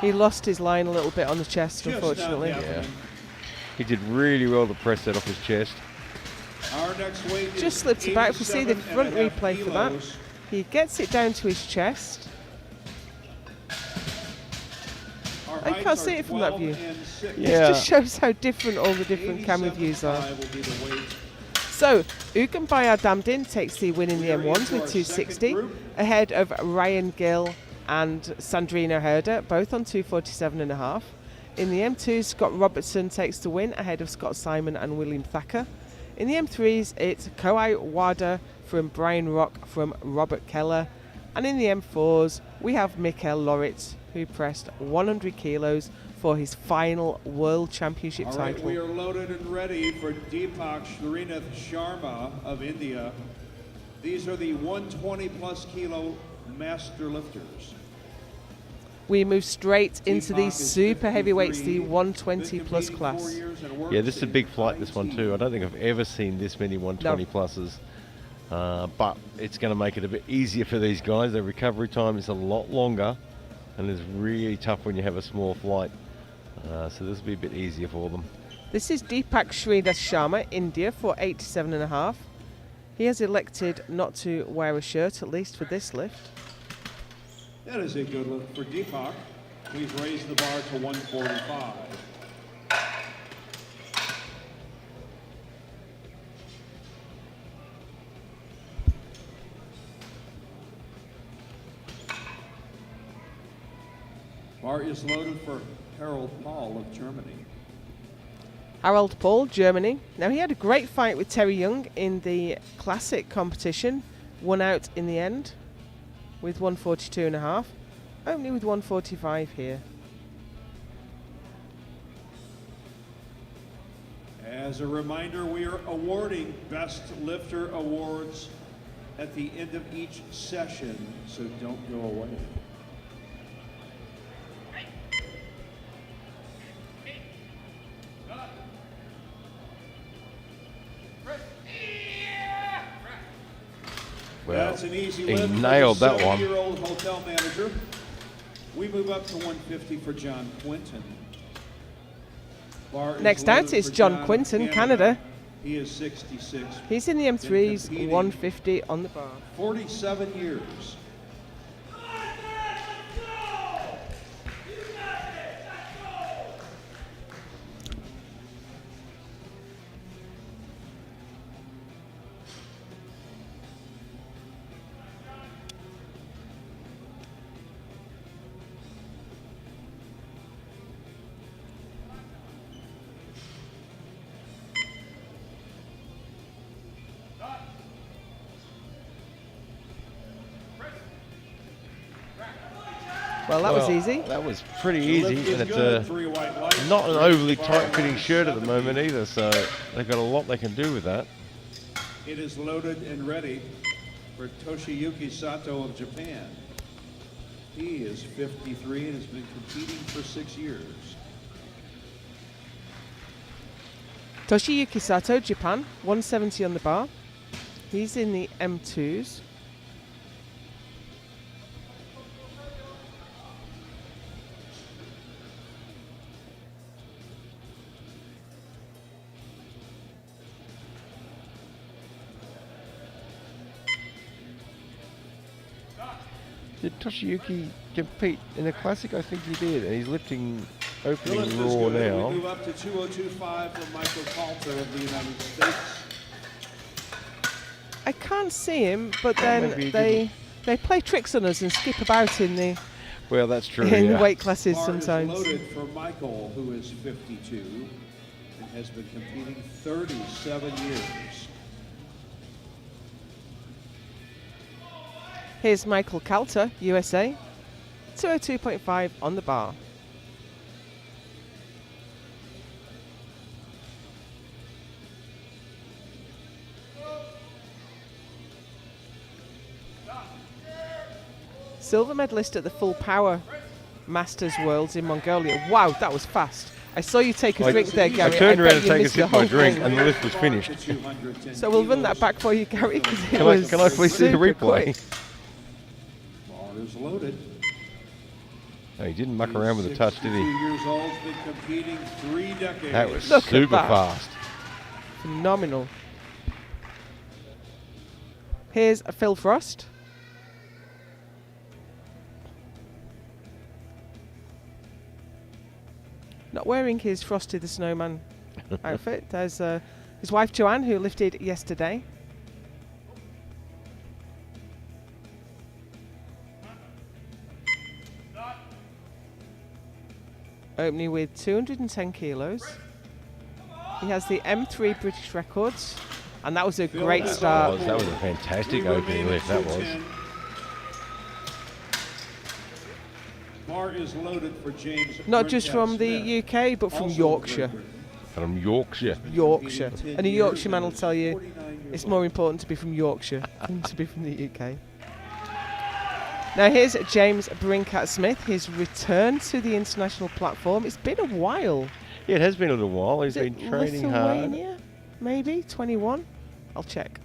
He lost his line a little bit on the chest, Just not unfortunately. happening. He did really well to press that off his chest. Our next weight is Just slipped about. If you see the 87.5 front replay for that, kilos. he gets it down to his chest. Our I heights can't are see it from that 12 view. and 6. Yeah. It just shows how different all the different camera views are. 87.5 will be the weight. So, Ugambayar Damdin takes the win in the We are M1s into with our 260, second group. ahead of Ryan Gill and Sandrina Herder, both on 247.5. In the M2s, Scott Robertson takes the win ahead of Scott Simon and William Thacker. In the M3s, it's Kohei Wada from Brian Rock from Robert Keller. And in the M4s, we have Mikael Loritz, who pressed 100 kilos for his final World Championship All right, title. we are loaded and ready for Deepak Srinath Sharma of India. These are the 120 plus kilo master lifters. We move straight into Deepak these is super heavyweights, the 53, 120 been plus competing 4 class. years and works Yeah, this is a big since flight, this one too. I don't think I've ever seen this many 120 pluses. But it's going to make it a bit easier for these guys. Their recovery time is a lot longer, and it's really tough when you have a small flight. So this will be a bit easier for them. This is Deepak Srinath Sharma, India, for 87.5. He has elected not to wear a shirt, at least for this lift. That is a good lift for Deepak. We've raised the bar to 145. Bar is loaded for Harold Paul of Germany. Harald Paul, Germany. Now, he had a great fight with Terry Young in the classic competition, won out in the end with 142.5, only with 145 here. As a reminder, we are awarding Best Lifter awards at the end of each session, so don't go away. Well, That's an easy he lift for nailed the that one. 70-year-old hotel manager. We move up to 150 for John Quinton. Bar is Next out loaded is for John Quinton, Canada. He is 66. He's in the M3s, competing. 150 on the bar. 47 years. Well, that was easy. That was pretty The easy, lift is and it's good. 3 white lights. not an Raise overly the bar tight-fitting shirt at the 170. moment either, so they've got a lot they can do with that. It is loaded and ready for Toshiyuki Sato of Japan. He is 53 and has been competing for 6 years. Toshiyuki Sato, Japan, 170 on the bar. He's in the M2s. Did Toshiyuki compete in a classic? I think he did, and he's lifting The opening lift is raw good. We now. move up to 2025 for Michael Coulter of the United States. I can't see him, but Maybe then he they play tricks on us and skip about in the Well, that's true. in weight classes Bar sometimes. is loaded for Michael, who is 52 and has been competing 37 years. Here's Michael Calter, USA, 202.5 on the bar. Silver medalist at the Full Power Masters Worlds in Mongolia. Wow, that was fast. I saw you take a drink there, Gary. I turned bet around to you take a missed the sip of my whole drink, thing. and the lift was finished. So we'll run that back for you, Gary, because it Can was I please see the super replay? quick. Bar is loaded. No, he didn't muck around with the touch, did 62 he? years old, been competing 3 decades. That was Look at super that. fast. Phenomenal. Here's Phil Frost. Not wearing his Frosty the Snowman outfit. There's his wife Joanne, who lifted yesterday. Opening with 210 kilos. He has the M3 British records, and that was a great start. That was a fantastic opening lift, that was. Bar is loaded for James. Not just from the Smith, UK, but from also Yorkshire. Great Britain. From Yorkshire. Yorkshire. Competing 10 And a years Yorkshireman and will tell you 49 years it's old. more important to be from Yorkshire than to be from the UK. Now here's James Brincat-Smith, his return to the international platform. It's been a while. Yeah, it has been a little while. He's Is it been training hard. Lithuania? Maybe 21. I'll check.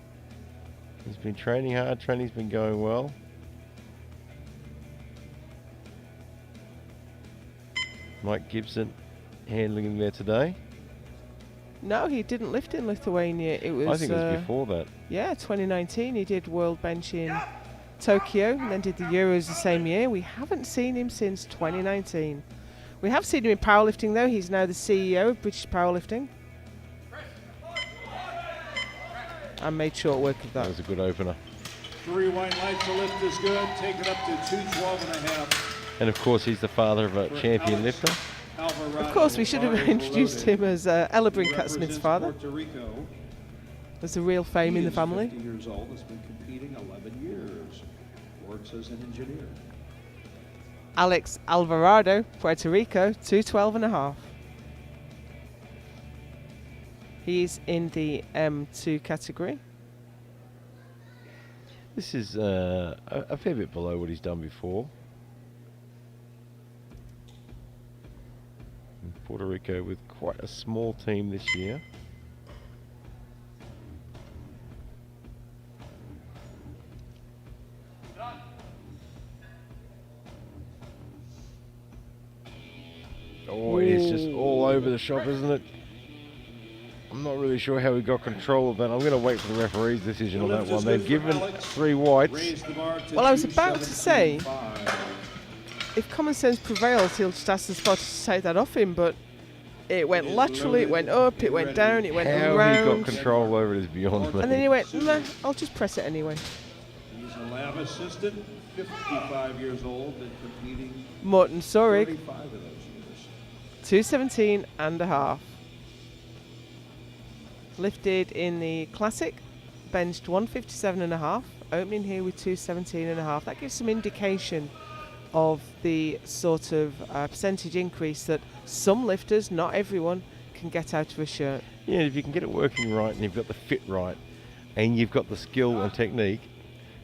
He's been training hard. Training's been going well. Mike Gibson handling him there today. No, he didn't lift in Lithuania. It was. I think it was before that. Yeah, 2019. He did World Bench in Tokyo and then did the Euros the same year. We haven't seen him since 2019. We have seen him in powerlifting though. He's now the CEO of British Powerlifting. And made short work of That that. was a good opener. 3 white lights, the lift is good. Take it up to 212.5. And of course, he's the father of a For champion Alex lifter. Alvarado. Of course, we should have Bar is introduced loaded. him as Ella He Brincat-Smith's represents father. Puerto Rico. There's a real fame He in the is family. 50 years old, has been competing 11 years. Works as an engineer. Alex Alvarado, Puerto Rico, 212.5. He's in the M2 category. This is a fair bit below what he's done before. And Puerto Rico with quite a small team this year. Oh, it is just all over the shop, isn't it? I'm not really sure how he got control of that. I'm going to wait for the referee's decision on that one. They've given 3 whites. Raise the bar to Well, I was about to say, 217.5. if common sense prevails, he'll just ask the spotter to take that off him, but it went laterally, it went up, it went down, it went How he got around. control over it is beyond me. And then he went, nah, I'll just press it anyway. He's a lab assistant, 55 years old, and competing Morten Sorig, 35 of those years. 217.5. Lifted in the Classic, benched 157.5, opening here with 217.5. That gives some indication of the sort of percentage increase that some lifters, not everyone, can get out of a shirt. Yeah, if you can get it working right and you've got the fit right and you've got the skill and technique,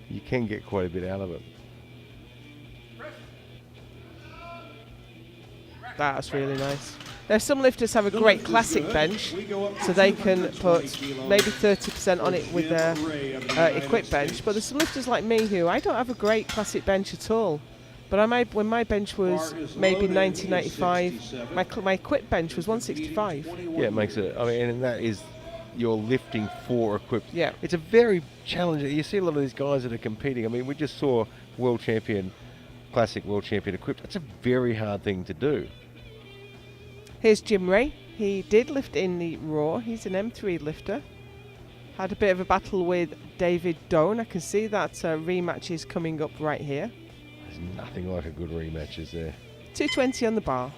you can get quite a bit out of it. That's really nice. Now, some lifters have a great classic bench, so they can put maybe 30% on it with their equipped bench. But there's some lifters like me who I don't have a great classic bench at all. But when my bench was maybe 1995, my equipped bench was 165. Yeah, it makes it. I mean, and that is you're lifting for equipped. Yeah. It's a very challenging. You see a lot of these guys that are competing. I mean, we just saw world champion, classic world champion equipped. It's a very hard thing to do. Here's Jim Ray. He did lift in the Raw. He's an M3 lifter. Had a bit of a battle with David Doan. I can see that rematch is coming up right here. There's nothing like a good rematch, is there? 220 on the bar.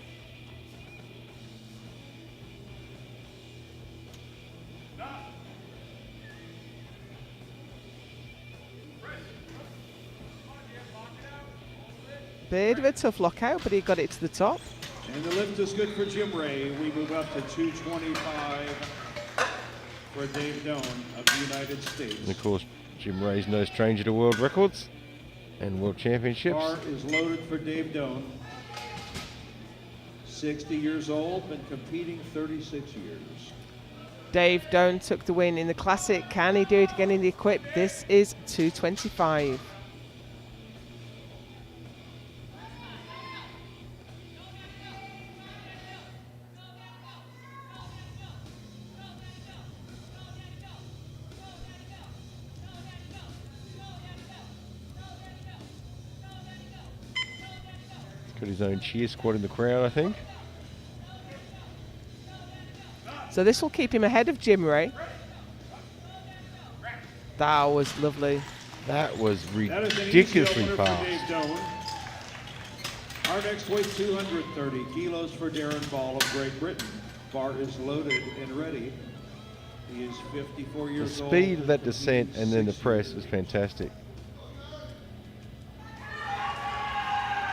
Bit of a tough lockout, but he got it to the top. And the lift is good for Jim Ray. We move up to 225 for Dave Doan of the United States. And of course, Jim Ray's no stranger to world records and world championships. Bar is loaded for Dave Doan. 60 years old, been competing 36 years. Dave Doan took the win in the classic. Can he do it again in the equipped? This is 225. Got his own cheer squad in the crowd, I think. So this will keep him ahead of Jim Ray. That was lovely. That was ridiculously fast. Our next weight, 230 kilos for Darren Ball of Great Britain. Bar is loaded and ready. He is 54 years old. The speed of that descent and then the press was fantastic.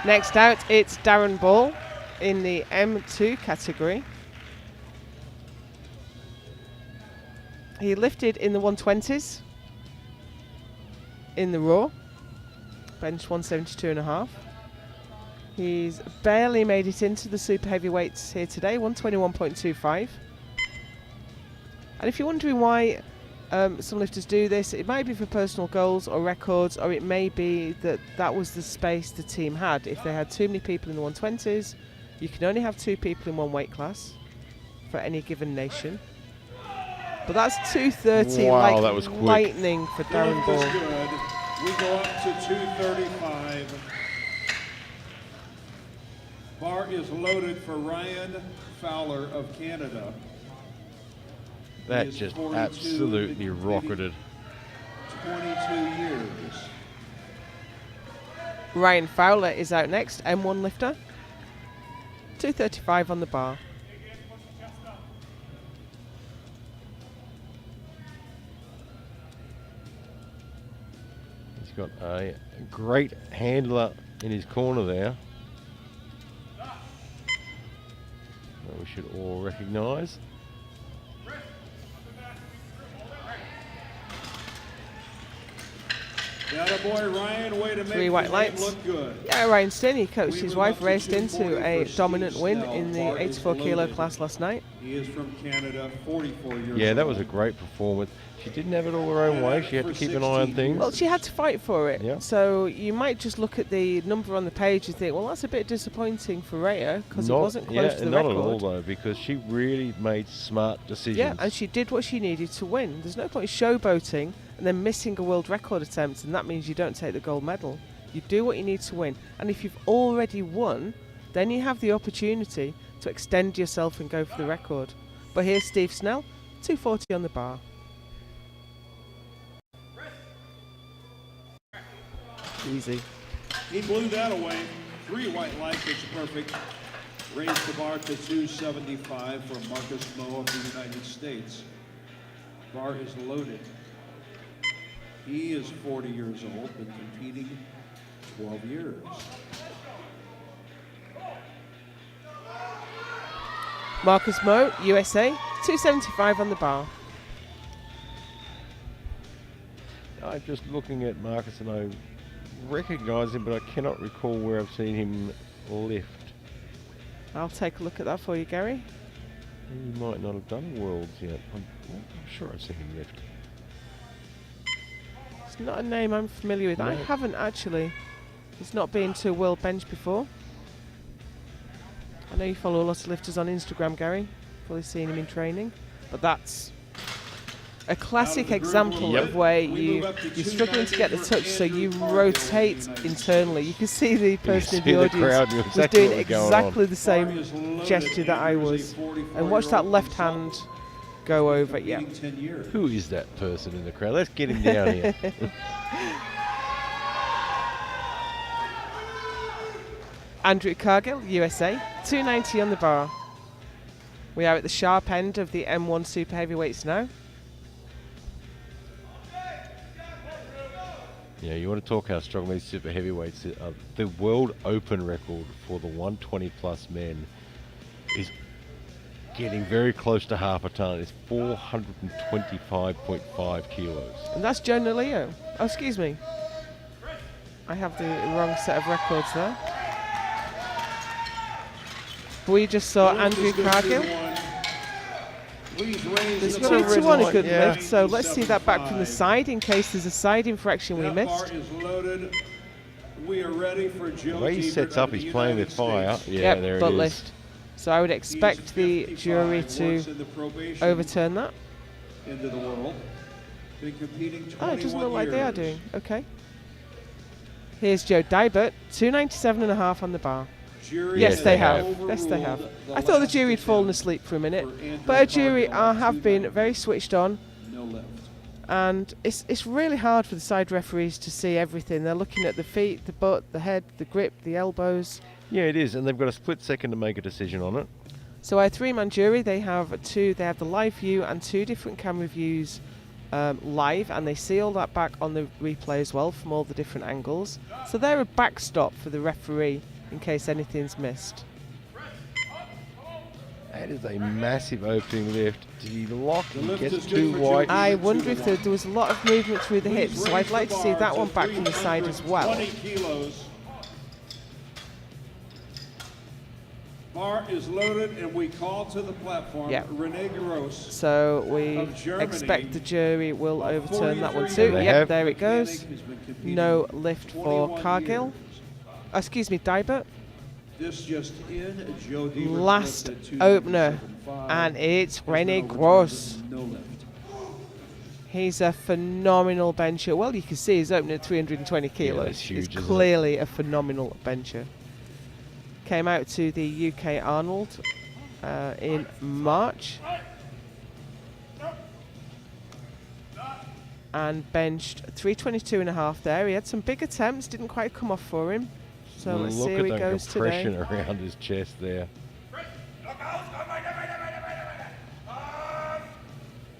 Next out, it's Darren Ball in the M2 category. He lifted in the 120s in the Raw, bench 172.5. He's barely made it into the super heavyweights here today, 121.25. And if you're wondering why some lifters do this, it might be for personal goals or records, or it may be that that was the space the team had. If they had too many people in the 120s, you can only have 2 people in one weight class for any given nation. But that's 230, wow, like that was quick. Lightning for Darren Ball. Good. We go up to 235. Bar is loaded for Ryan Fowler of Canada. That just absolutely rocketed. 22 years. Ryan Fowler is out next, M1 lifter. 235 on the bar. He's got a great handler in his corner there. That we should all recognise. Boy, Ryan, way to make 3 white lights. look good. Yeah, Ryan Stinney, coached his move wife, up to raced into 240 a for dominant Steve win Snell. in the Bar is 84 kilo loaded. class last night. He is from Canada, 44 years old. Yeah, that was a great performance. She didn't have it all her own way. She had to keep an eye on 16 things. Well, she had to fight for it. Yeah. So you might just look at the number on the page and think, well, that's a bit disappointing for Rhea because it wasn't close to the not record. at all though, because she really made smart decisions. Yeah, and she did what she needed to win. There's no point showboating and then missing a world record attempt, and that means you don't take the gold medal. You do what you need to win. And if you've already won, then you have the opportunity to extend yourself and go for the record. But here's Steve Snell, 240 on the bar. Easy. He blew that away. 3 white lights, it's perfect. Raised the bar to 275 for Marcus Moe of the United States. Bar is loaded. He is 40 years old, been competing 12 years. Marcus Moe, USA, 275 on the bar. I'm just looking at Marcus and I recognise him, but I cannot recall where I've seen him lift. I'll take a look at that for you, Gary. He might not have done Worlds yet. I'm sure I've seen him lift. It's not a name I'm familiar with. No. I haven't actually. He's not been to a World Bench before. I know you follow a lot of lifters on Instagram, Gary. Probably seen him in training. But that's a classic example of where you're struggling to get the touch, so you rotate internally. You can see the person in the audience was doing exactly the same gesture that I was. And watch that left hand go over. Yeah. Who is that person in the crowd? Let's get him down here. Andrew Cargill, USA, 290 on the bar. We are at the sharp end of the M1 super heavyweights now. Yeah, you want to talk how strong these super heavyweights are. The world open record for the 120 plus men is getting very close to half a ton. It's 425.5 kilos. And that's Jonah Leo. Oh, excuse me. I have the wrong set of records there. We just saw Andrew Cargill. There's 2 to 1 a good lift, so let's see that back from the side in case there's a side infraction we missed. We are ready for The way he sets up, he's playing with fire. Yeah, yep, there it butt is. lift. So I would expect the jury to overturn that. Into the world. Been competing 21 Oh, it doesn't look like they are years. doing. Okay. Here's Joe Dybert, 297.5 on the bar. Jury Yes, they have. have. Yes, they have. I thought the jury had fallen asleep for a minute, but a jury have been very switched on, No lift. and it's really hard for the side referees to see everything. They're looking at the feet, the butt, the head, the grip, the elbows. Yeah, it is, and they've got a split second to make a decision on it. So our 3-man jury, they have the live view and 2 different camera views live, and they see all that back on the replay as well from all the different angles. So they're a backstop for the referee in case anything's missed. That is a massive opening lift. Did he lock? He gets too wide. I wonder if there was a lot of movement through the hips, so I'd like to see that one back from the side as well. 20 kilos. Bar is loaded, and we call to the platform Rene Gross. So we of Germany, expect the jury will overturn that one 43 too. They Yep, have. there it goes. Has been competing No lift for 21 Cargill. years. Excuse me, Dybert. This just in, Joe Deaver Last lifted opener, 275, and it's has Rene been overturned Gross. with No lift. He's a phenomenal bencher. Well, you can see he's opening at 320 kilos. that's huge, He's isn't it? clearly a phenomenal bencher. Came out to the UK Arnold in March and benched 322.5 there. He had some big attempts, didn't quite come off for him. So let's Look see at how he the goes today. compression around his chest there.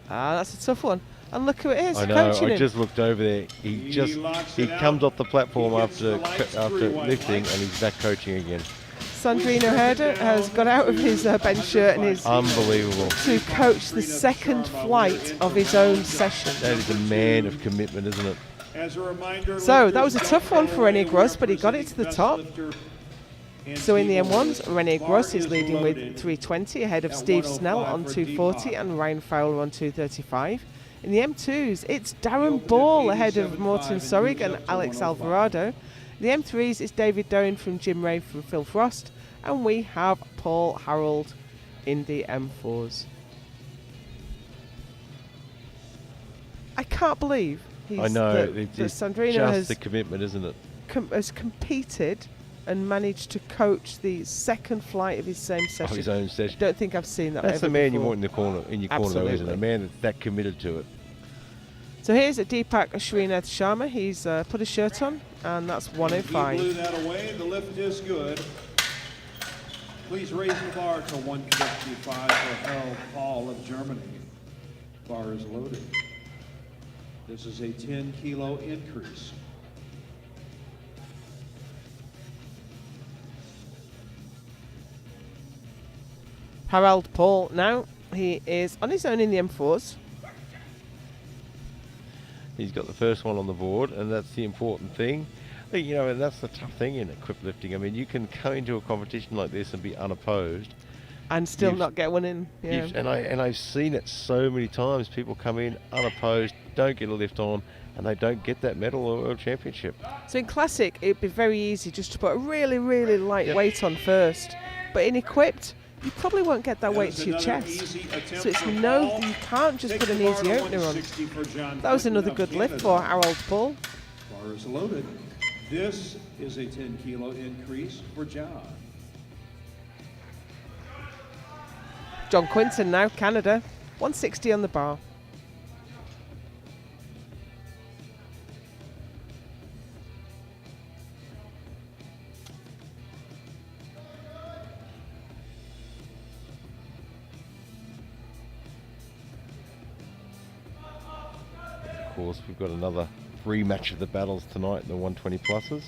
That's a tough one. And look who it is I know. coaching I him. just looked over there. He locks he it out. comes off the platform He gets after the lights after through, white lifting, lights. and he's back coaching again. Sandrino Herder has got out of his bench shirt and is Unbelievable. to coach the second flight of his own session. That is a man of commitment, isn't it? As a reminder, So that lifters was a tough don't one go for Rene away. Gross, but he got it to the Best top. lifter and So in the Steve M1s, Owens. Rene Bar Gross is leading with loaded 320 ahead of at Steve 105 Snell on for 240 Deepak. and Ryan Fowler on 235. In the M2s, it's He Darren opened Ball at ahead of 87.5 Morton and Surrig moves and up to Alex 105. Alvarado. The M3s, it's David Doan from Jim Ray from Phil Frost. And we have Paul Harold in the M4s. I can't believe I know. that It's Sandrino just has the commitment, isn't it? has competed and managed to coach the second flight of his same session. Of his own session. Don't think I've seen that. That's ever the man you before. want in the corner, in your corner, though, isn't it? Absolutely. A man that's that committed to it. So here's a Deepak Srinath Sharma. He's put a shirt on, and that's He 105. blew that away. The lift is good. Please raise the bar to 155 for Harold Paul of Germany. Bar is loaded. This is a 10-kilo increase. Harold Paul now. He is on his own in the M4s. He's got the first one on the board, and that's the important thing. You know, and that's the tough thing in equipped lifting. I mean, you can go into a competition like this and be unopposed. And still not get one in. Yeah. And I've seen it so many times. People come in unopposed, don't get a lift on, and they don't get that medal or world championship. So in classic, it'd be very easy just to put a really, really light weight on first. But in equipped, you probably won't get that weight to your chest. So it's you can't just put an easy opener on. That was another good lift for Harold Paul. Bar is loaded. This is a 10 kilo increase for John. John Quinton now, Canada, 160 on the bar. Of course, we've got another rematch of the battles tonight in the 120 pluses.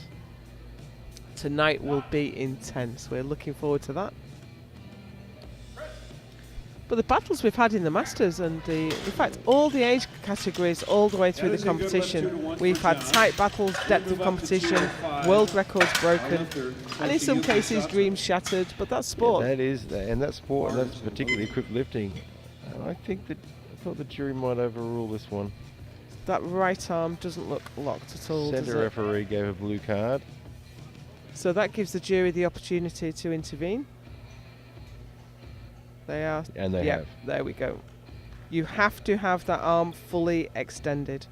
Tonight will be intense. We're looking forward to that. But the battles we've had in the Masters and in fact, all the age categories all the way through the competition, we've had tight battles, depth of competition, world records broken, and in some cases dreams shattered. But that's sport. Yeah, that's sport, and that's particularly equipped lifting. And I thought the jury might overrule this one. That right arm doesn't look locked at all. Centre referee gave a blue card. So that gives the jury the opportunity to intervene. They are. And they have. There we go. You have to have that arm fully extended.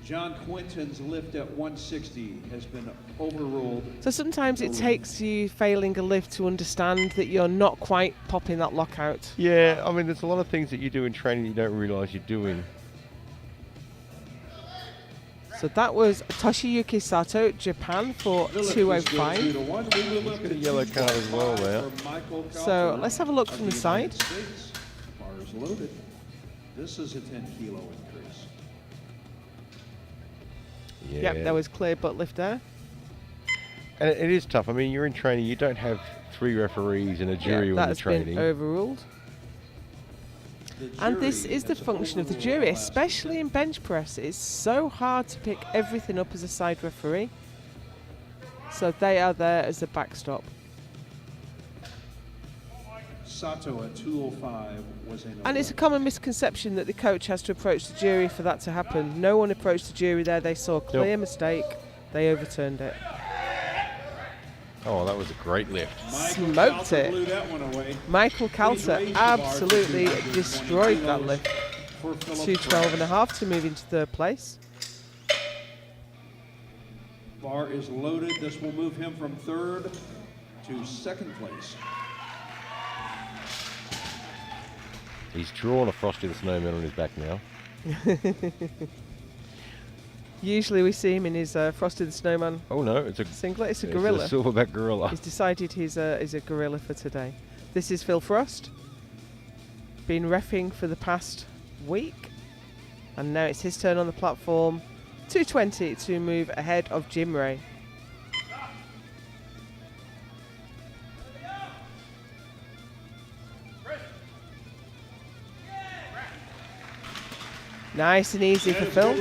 John Quinton's lift at 160 has been overruled. So sometimes it takes you failing a lift to understand that you're not quite popping that lockout. Yeah, I mean, there's a lot of things that you do in training you don't realise you're doing. So that was Toshiyuki Sato, Japan, for 205. He's got a yellow card as well there. So let's have a look from the side. Bar is loaded. This is a 10 kilo increase. Yeah. Yep, that was clear butt lift there. And it is tough. I mean, you're in training. You don't have 3 referees and a jury when you're training. That has been overruled. And this is the function of the jury, especially in bench press. It's so hard to pick everything up as a side referee. So they are there as a backstop. Sato at 205 was in. And it's a common misconception that the coach has to approach the jury for that to happen. No one approached the jury there. They saw a clear mistake. They overturned it. Oh, that was a great lift. Smoked it. Blew that one away. Michael Calter absolutely destroyed that lift. 212.5 to move into third place. Bar is loaded. This will move him from third to second place. He's drawn a Frosty the Snowman on his back now. Usually we see him in his Frosty the Snowman. Oh no, it's a singlet. It's a gorilla. It's a silverback gorilla. He's decided he's a gorilla for today. This is Phil Frost. Been reffing for the past week, and now it's his turn on the platform. 220 to move ahead of Jim Ray. Nice and easy for Phil.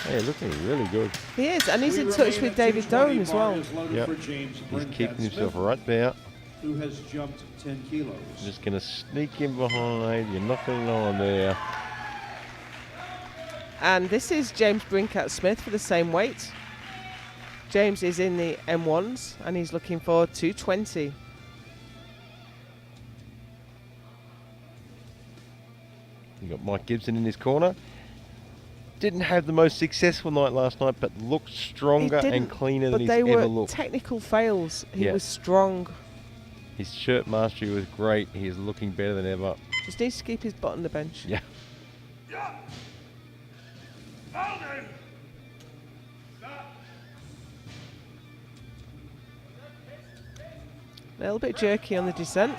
Hey, looking really good. He is, and he's in touch with David Doan as well. Yep. He's keeping himself right there. Who has jumped 10 kilos. Just going to sneak in behind. You're not going to know him there. And this is James Brinkat Smith for the same weight. James is in the M1s, and he's looking for 220. You've got Mike Gibson in his corner. Didn't have the most successful night last night, but looked stronger and cleaner than he's ever But they looked. were technical fails. He was strong. His shirt mastery was great. He is looking better than ever. Just needs to keep his butt on the bench. Yeah. A little bit jerky on the descent.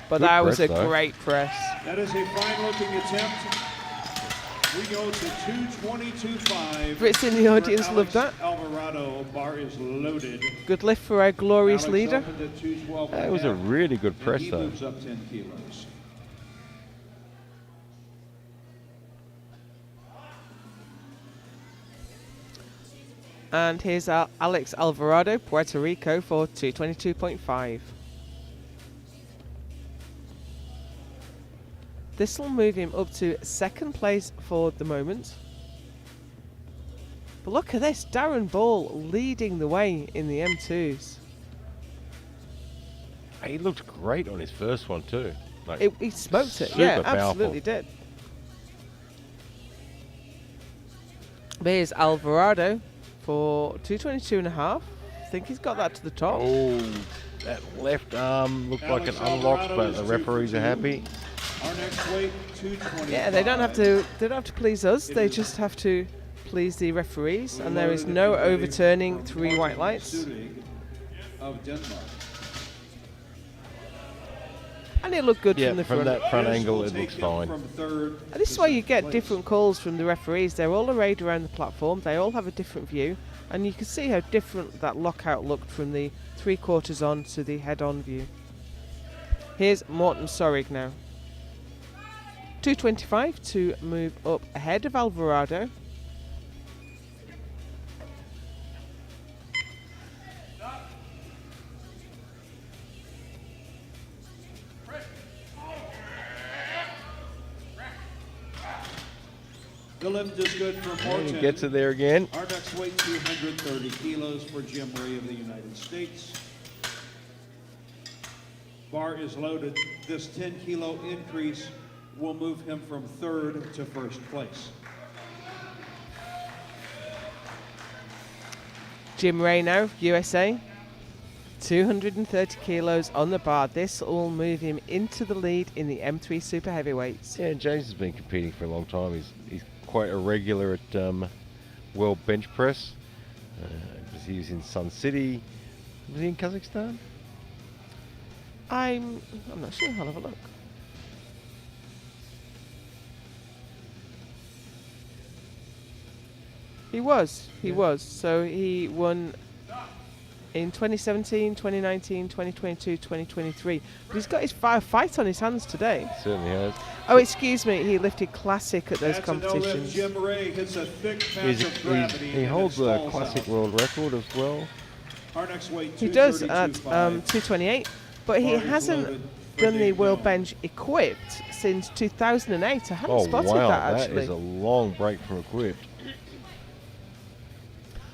But Good that was press, a though. great press. That is a fine-looking attempt. We go to 222.5. Brits in the audience love that. Alvarado, bar is loaded. Good lift for our glorious Alex leader. opened at 212 That was a really good press, he though. moves up 10 kilos. And here's our Alex Alvarado, Puerto Rico, for 222.5. This will move him up to second place for the moment. But look at this, Darren Ball leading the way in the M2s. He looked great on his first one too. Like, He smoked it, super yeah, powerful. absolutely did. There's Alvarado for 222.5. I think he's got that to the top. Oh, that left arm looked like an unlock, but the referees are happy. Our next weight, 225. Yeah, they don't have to please us. They just have to please the referees, and there is no overturning 3 white lights. Of Denmark. And it looked good Yeah, from the from front. that front This angle will it take looks him fine. from third And this to is why you second get place. different calls from the referees. They're all arrayed around the platform. They all have a different view, and you can see how different that lockout looked from the 3/4 on to the head-on view. Here's Morten Sorrig now. 225 to move up ahead of Alvarado. The lift is good for Morton. He gets it there again. Our next weight, 230 kilos for Jim Ray of the United States. Bar is loaded. This 10-kilo increase will move him from third to first place. Jim Ray now, USA. 230 kilos on the bar. This will move him into the lead in the M3 Super Heavyweights. Yeah, James has been competing for a long time. He's quite a regular at World Bench Press. He was in Sun City. Was he in Kazakhstan? I'm not sure. I'll have a look. He was. So he won in 2017, 2019, 2022, 2023. But he's got his fight on his hands today. Certainly has. Oh, excuse me. He lifted classic at those That's a no lift. competitions. Jim Ray hits a thick patch of gravity. He and holds it the stalls classic out. world record as well. Our next weight, He does at 232.5. 228, but he Bar is hasn't loaded for done the Dave World Doan. Bench equipped since 2008. I hadn't Oh spotted wow, that that actually. is a long break from equipped.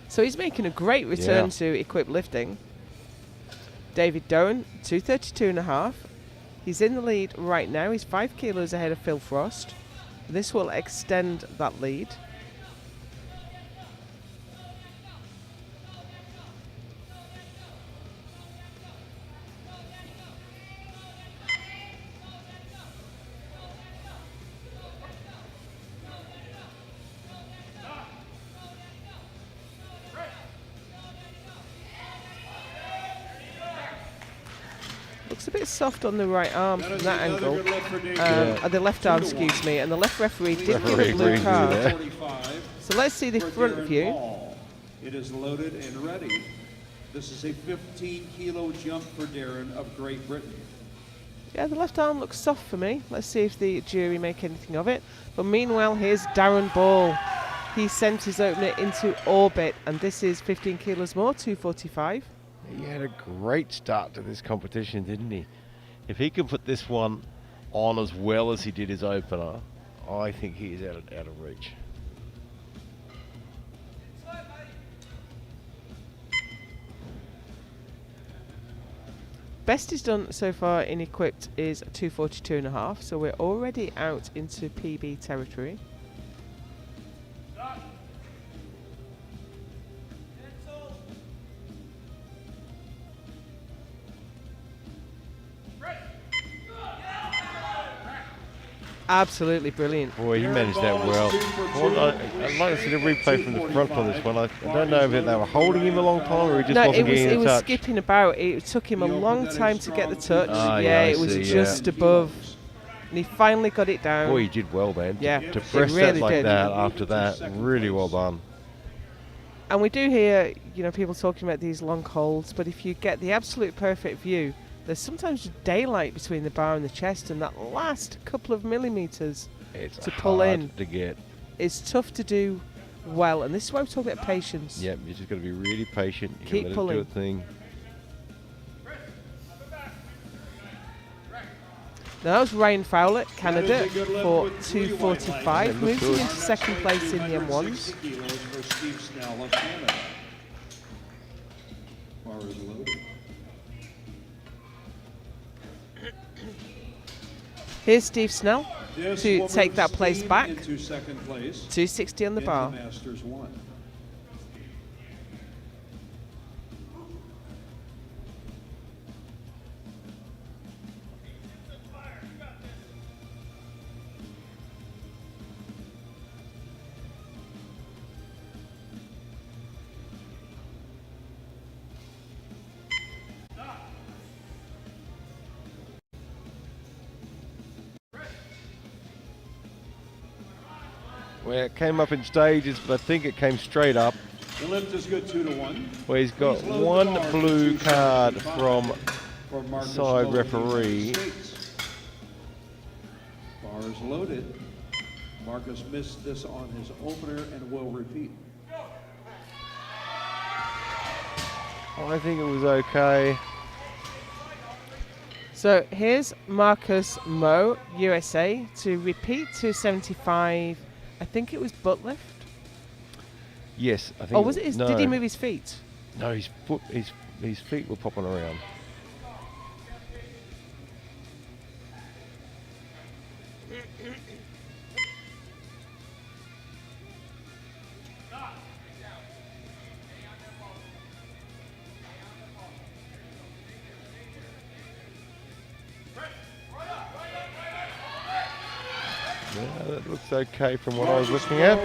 So he's making a great return Yeah. to equipped lifting. David Doan, 232.5. He's in the lead right now. He's 5 kilos ahead of Phil Frost. This will extend that lead. Looks a bit soft on the right arm That from is that another angle. good lift for Dave Yeah. Doan. The left arm, 2-1. excuse me, and the left referee did give Referee a blue agrees with card. you there. 45 So let's see the for front Darren view. Hall. It is loaded and ready. This is a 15-kilo jump for Darren of Great Britain. Yeah, the left arm looks soft for me. Let's see if the jury make anything of it. But meanwhile, here's Darren Ball. He sent his opener into orbit, and this is 15 kilos more, 245. He had a great start to this competition, didn't he? If he can put this one on as well as he did his opener, I think he is out of reach. Best he's done so far in equipped is 242.5, so we're already out into PB territory. Absolutely brilliant. Boy, he managed that well. I'd like to see the replay from the front on this one. I don't know if they were holding him a long time or he just No, wasn't getting it the was touch. skipping about. It took him a He long opened at a time to get the strong touch. Ah, yeah, yeah, I it was see, just yeah. above. And he finally got it down. Boy, he did well then. Yeah, To he press really that like did. that after that, really well done. And we do hear, people talking about these long holds, but if you get the absolute perfect view, there's sometimes daylight between the bar and the chest, and that last couple of millimeters It's to pull hard in to get. is tough to do well. And this is why we talk about patience. Yep, you just got to be really patient. You Keep got to pulling. do its thing. Now that was Ryan Fowler, Canada, That is a good lift for with 3 white 2:45. lights. Moves Good. him into second place in the M1s. 260 kilos for Steve Snell of Canada. Bar is loaded. Here's Steve Snell This to will take move that place Steve back. into second place 260 on the in bar. Masters 1. Well, it came up in stages, but I think it came straight up. The lift is good 2-1. Where he's got Please load the one bar to blue card 275 from for Marcus side Lowe of the referee. United States. Bar is loaded. Marcus missed this on his opener and will repeat. I think it was okay. So here's Marcus Moe, USA, to repeat 275. I think it was butt lift. Yes, I think. Or was it his, no, did he move his feet? No, his feet were popping around. Yeah, that looks okay from what I was looking at.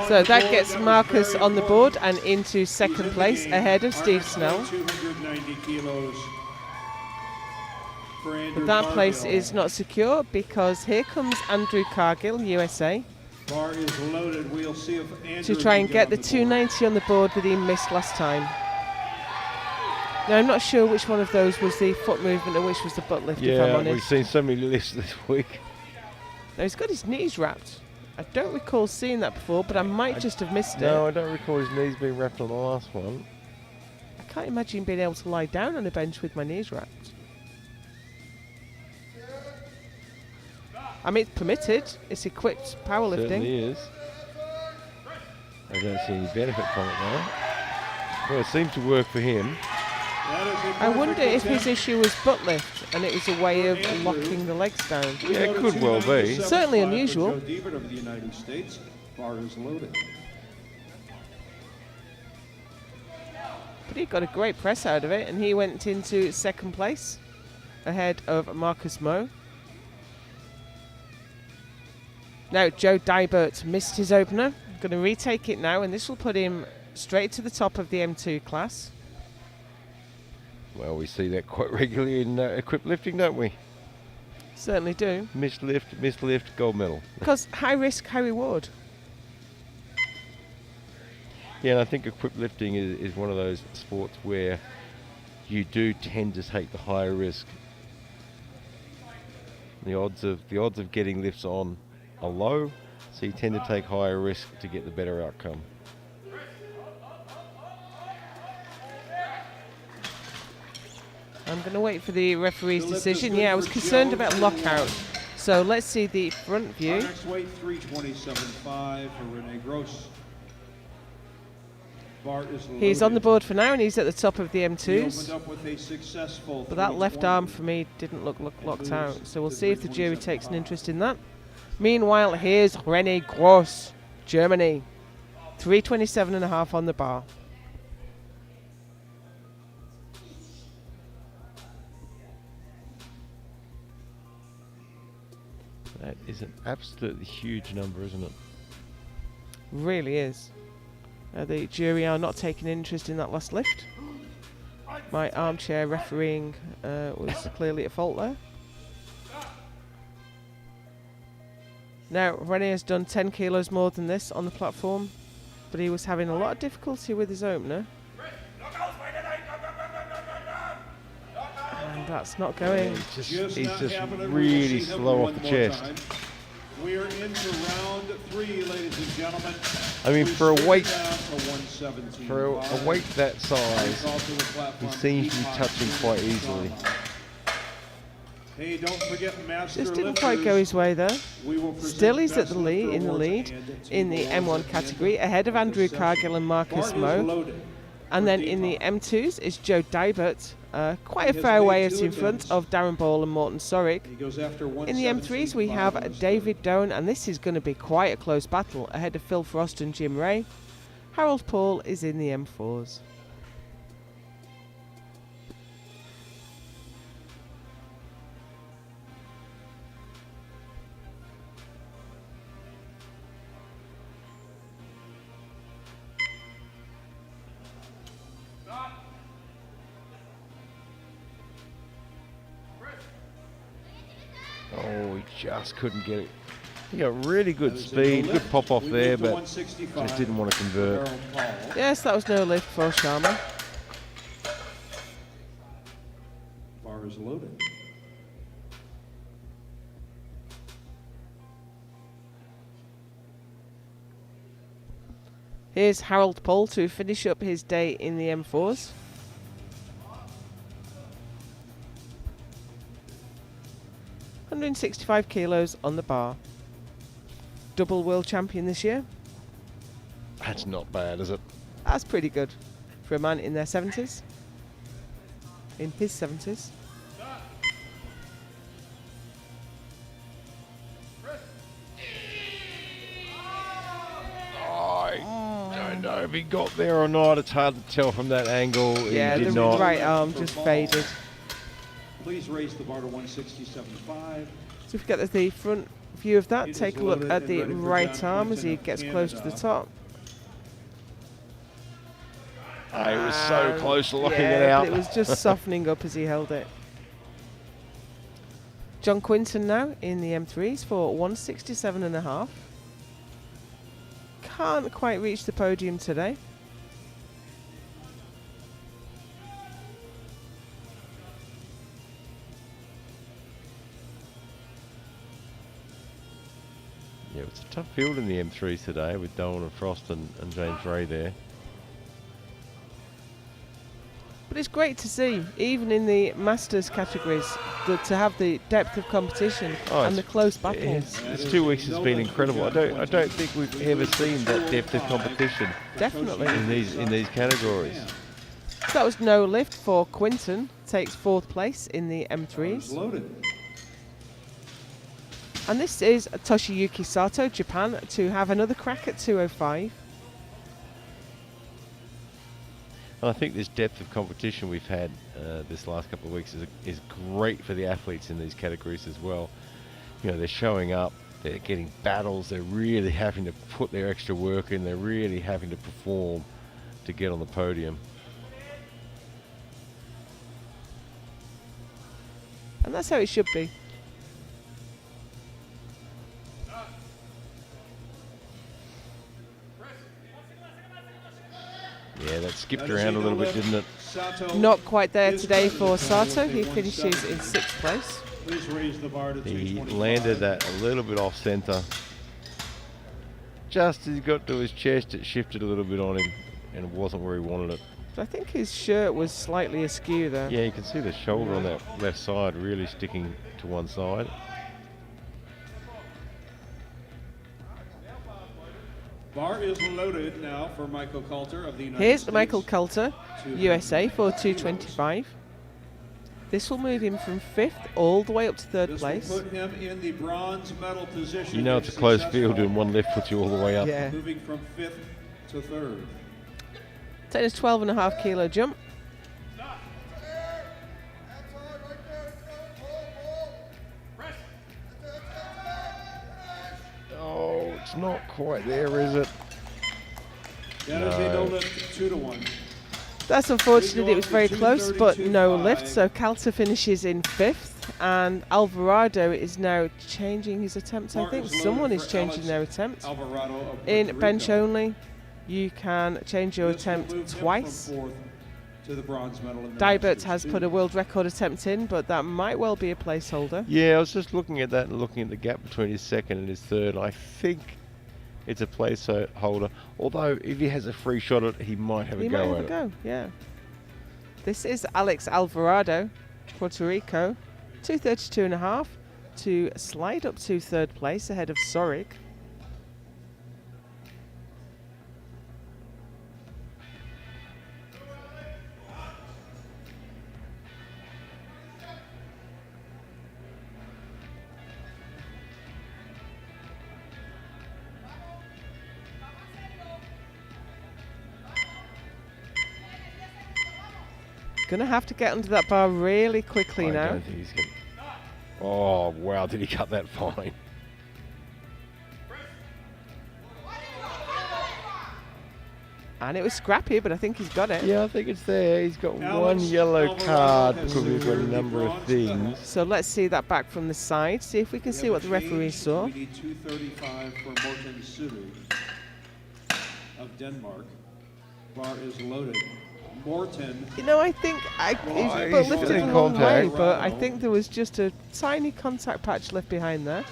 So that gets Marcus on the board and into second place ahead of Steve Snell. 290 kilos for Andrew But that place Cargill. is not secure because here comes Andrew Cargill, USA, Bar is loaded. We'll see if Andrew to try can and get the on board. 290 on the board that he missed last time. Now I'm not sure which one of those was the foot movement and which was the butt lift, if I'm Yeah, we've honest. seen so many lifts this week. Now he's got his knees wrapped. I don't recall seeing that before, but I might just have missed No, it. I don't recall his knees being wrapped on the last one. I can't imagine being able to lie down on a bench with my knees wrapped. I mean, it's permitted. It's equipped powerlifting. Certainly is. I don't see any benefit from it though. Well, it seemed to work for him. That is a I wonder perfect if his attempt. issue was butt lift and it was a way of locking the legs down. We Yeah, go it to could well be. 297 Certainly for unusual. Joe Deebert of the United States. Bar is loaded. But he got a great press out of it and he went into second place ahead of Marcus Moe. Now Joe Dybert missed his opener. Going to retake it now and this will put him straight to the top of the M2 class. Well, we see that quite regularly in equipped lifting, don't we? Certainly do. Missed lift, gold medal. Because high risk, high reward. Yeah, and I think equipped lifting is one of those sports where you do tend to take the higher risk. The odds of getting lifts on are low, so you tend to take higher risk to get the better outcome. I'm going to wait for the referee's The lift is decision. good Yeah, I was for concerned Joe, about 2-1. lockout. So let's see the front Our view. next weight, 327.5 for Rene Gross. Bar is loaded. He's on the board for now and he's at the top of the He opened M2s. up with a successful But that left 320. arm for me didn't look locked out. So we'll see if the jury takes an interest in that. Meanwhile, here's Rene Gross, Germany. 327.5 on the bar. That is an absolutely huge number, isn't it? Really is. The jury are not taking interest in that last lift. My armchair refereeing was clearly at fault there. Now, Rene has done 10 kilos more than this on the platform, but he was having a lot of difficulty with his opener. And that's not going. He's just really slow off the chest. We are into round 3, ladies and gentlemen. I mean, for a weight that size, he seems to be touching quite easily. Hey, don't forget master Just didn't lifters. quite go his way there. We will present Still, he's at best the lifter lead awards in the and M1 category, ahead of Andrew Cargill and Marcus Bar is Moe. loaded And for then in the Deepak. M2s is Joe Dybert, quite a He has fair made way 2 in front attempts. of Darren Ball and Morton Sorrick. He goes after In the M3s we have 117.5 David Doan, and this is going to be quite a close battle, ahead of Phil Frost and Jim Ray. Harold Paul is in the M4s. Oh, he just couldn't get it. He got really good That is a speed, no good lift. pop off We there, move to but 165 just didn't want to convert. Harold Paul. Yes, that was no lift for Sharma. Bar is loaded. Here's Harold Paul to finish up his day in the M4s. £165 kilos on the bar. Double world champion this year. That's not bad, is it? That's pretty good for a man in their 70s. In his 70s. I don't know if he got there or not. It's hard to tell from that angle. Yeah, He the did not. right arm just faded. Please raise the bar to 167.5. So if you get the front view of that, It is take a look loaded at and the ready for right John arm as he Quinton of gets close to the Canada. top. Oh, he was so close to locking yeah, it out. but it was just softening up as he held it. John Quinton now in the M3s for 167.5. Can't quite reach the podium today. Yeah, it's a tough field in the M3s today with Dolan and Frost and James Ray there. But it's great to see, even in the Masters categories, to have the depth of competition and the close battles. This 2 weeks has been incredible. I don't think we've ever seen that depth of competition Definitely. in these categories. So that was no lift for Quinton. Takes 4th place in the Bar is M3s. loaded. And this is Toshiyuki Sato, Japan, to have another crack at 205. And I think this depth of competition we've had this last couple of weeks is great for the athletes in these categories as well. You know, they're showing up, they're getting battles, they're really having to put their extra work in, they're really having to perform to get on the podium. And that's how it should be. Yeah, that skipped That is around a little bit, no didn't it? lift. Sato Not quite there is today present for at Sato. Sato He with finishes in 170. 6th place. Please raise the bar to He 225. landed that a little bit off centre. Just as he got to his chest, it shifted a little bit on him, and it wasn't where he wanted it. But I think his shirt was slightly askew there. Yeah, you can see the shoulder on that left side really sticking to one side. Bar is loaded now for Michael Coulter of the United Here's States. Michael Coulter, USA, for 225. This will move him from 5th all the way up to 3rd This place. will put him in the bronze medal position. You know if it's a close successful. field and one lift puts you all the way up. Yeah. Moving from 5th to 3rd. Taking a 12.5 kilo jump. Oh, it's not quite there, is it? That is a no No. lift, 2-1. That's unfortunate. It was very close, but no lift. So Coulter finishes in 5th. and Alvarado is now changing his attempts. I Bar think is loaded someone is for changing Alex their attempt. Alvarado of In Puerto bench Rico. only, you can change your This will move him attempt from twice. fourth to the bronze medal in the Dibert Masters has too. put a world record attempt in, but that might well be a placeholder. Yeah, I was just looking at that and looking at the gap between his second and his third. I think it's a placeholder. Although if he has a free shot at it, he might have He a might go have at a it. go, yeah. This is Alex Alvarado, Puerto Rico, 232.5 to slide up to third place ahead of Sorik. Gonna have to get under that bar really quickly I now. don't think he's going to. Oh, wow, did he cut that fine? And it was scrappy, but I think he's got it. Yeah, I think it's there. He's got Alex one yellow Alvarado card, has probably got a secured the number of bronze things. medal. So let's see that back from the side, see if we can We see have what a the referee change. saw. We need 235 for Morten Suru of Denmark. Bar is loaded. Morten You know, I think Well, he's he's lifted still a in long way, contact. but I think there was just a tiny contact patch left behind there.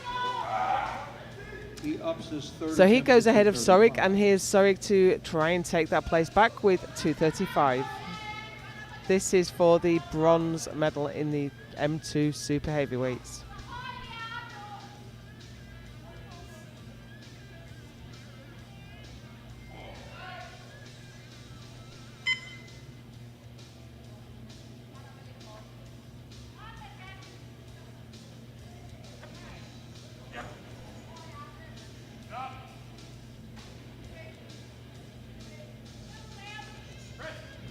he ups his third So he attempt goes to ahead of Sorik, 235. and here's Sorik to try and take that place back with 235. This is for the bronze medal in the M2 Super Heavyweights.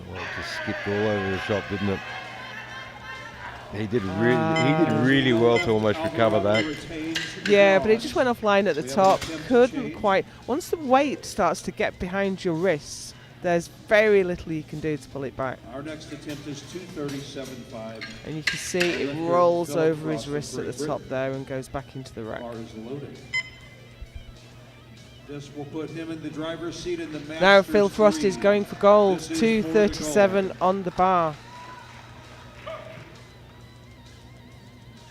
Well, it just skipped all over the shop, didn't it? He did really well to almost recover that. Yeah, but it just went offline at the top. Couldn't quite. Once the weight starts to get behind your wrists, there's very little you can do to pull it back. Our next attempt is 237.5. And you can see it rolls over his wrists at the top there and goes back into the rack. Bar is loaded. This will put him in the driver's seat in the Masters. Now Phil Frost is 3. going for gold. This is for the 237 on the bar.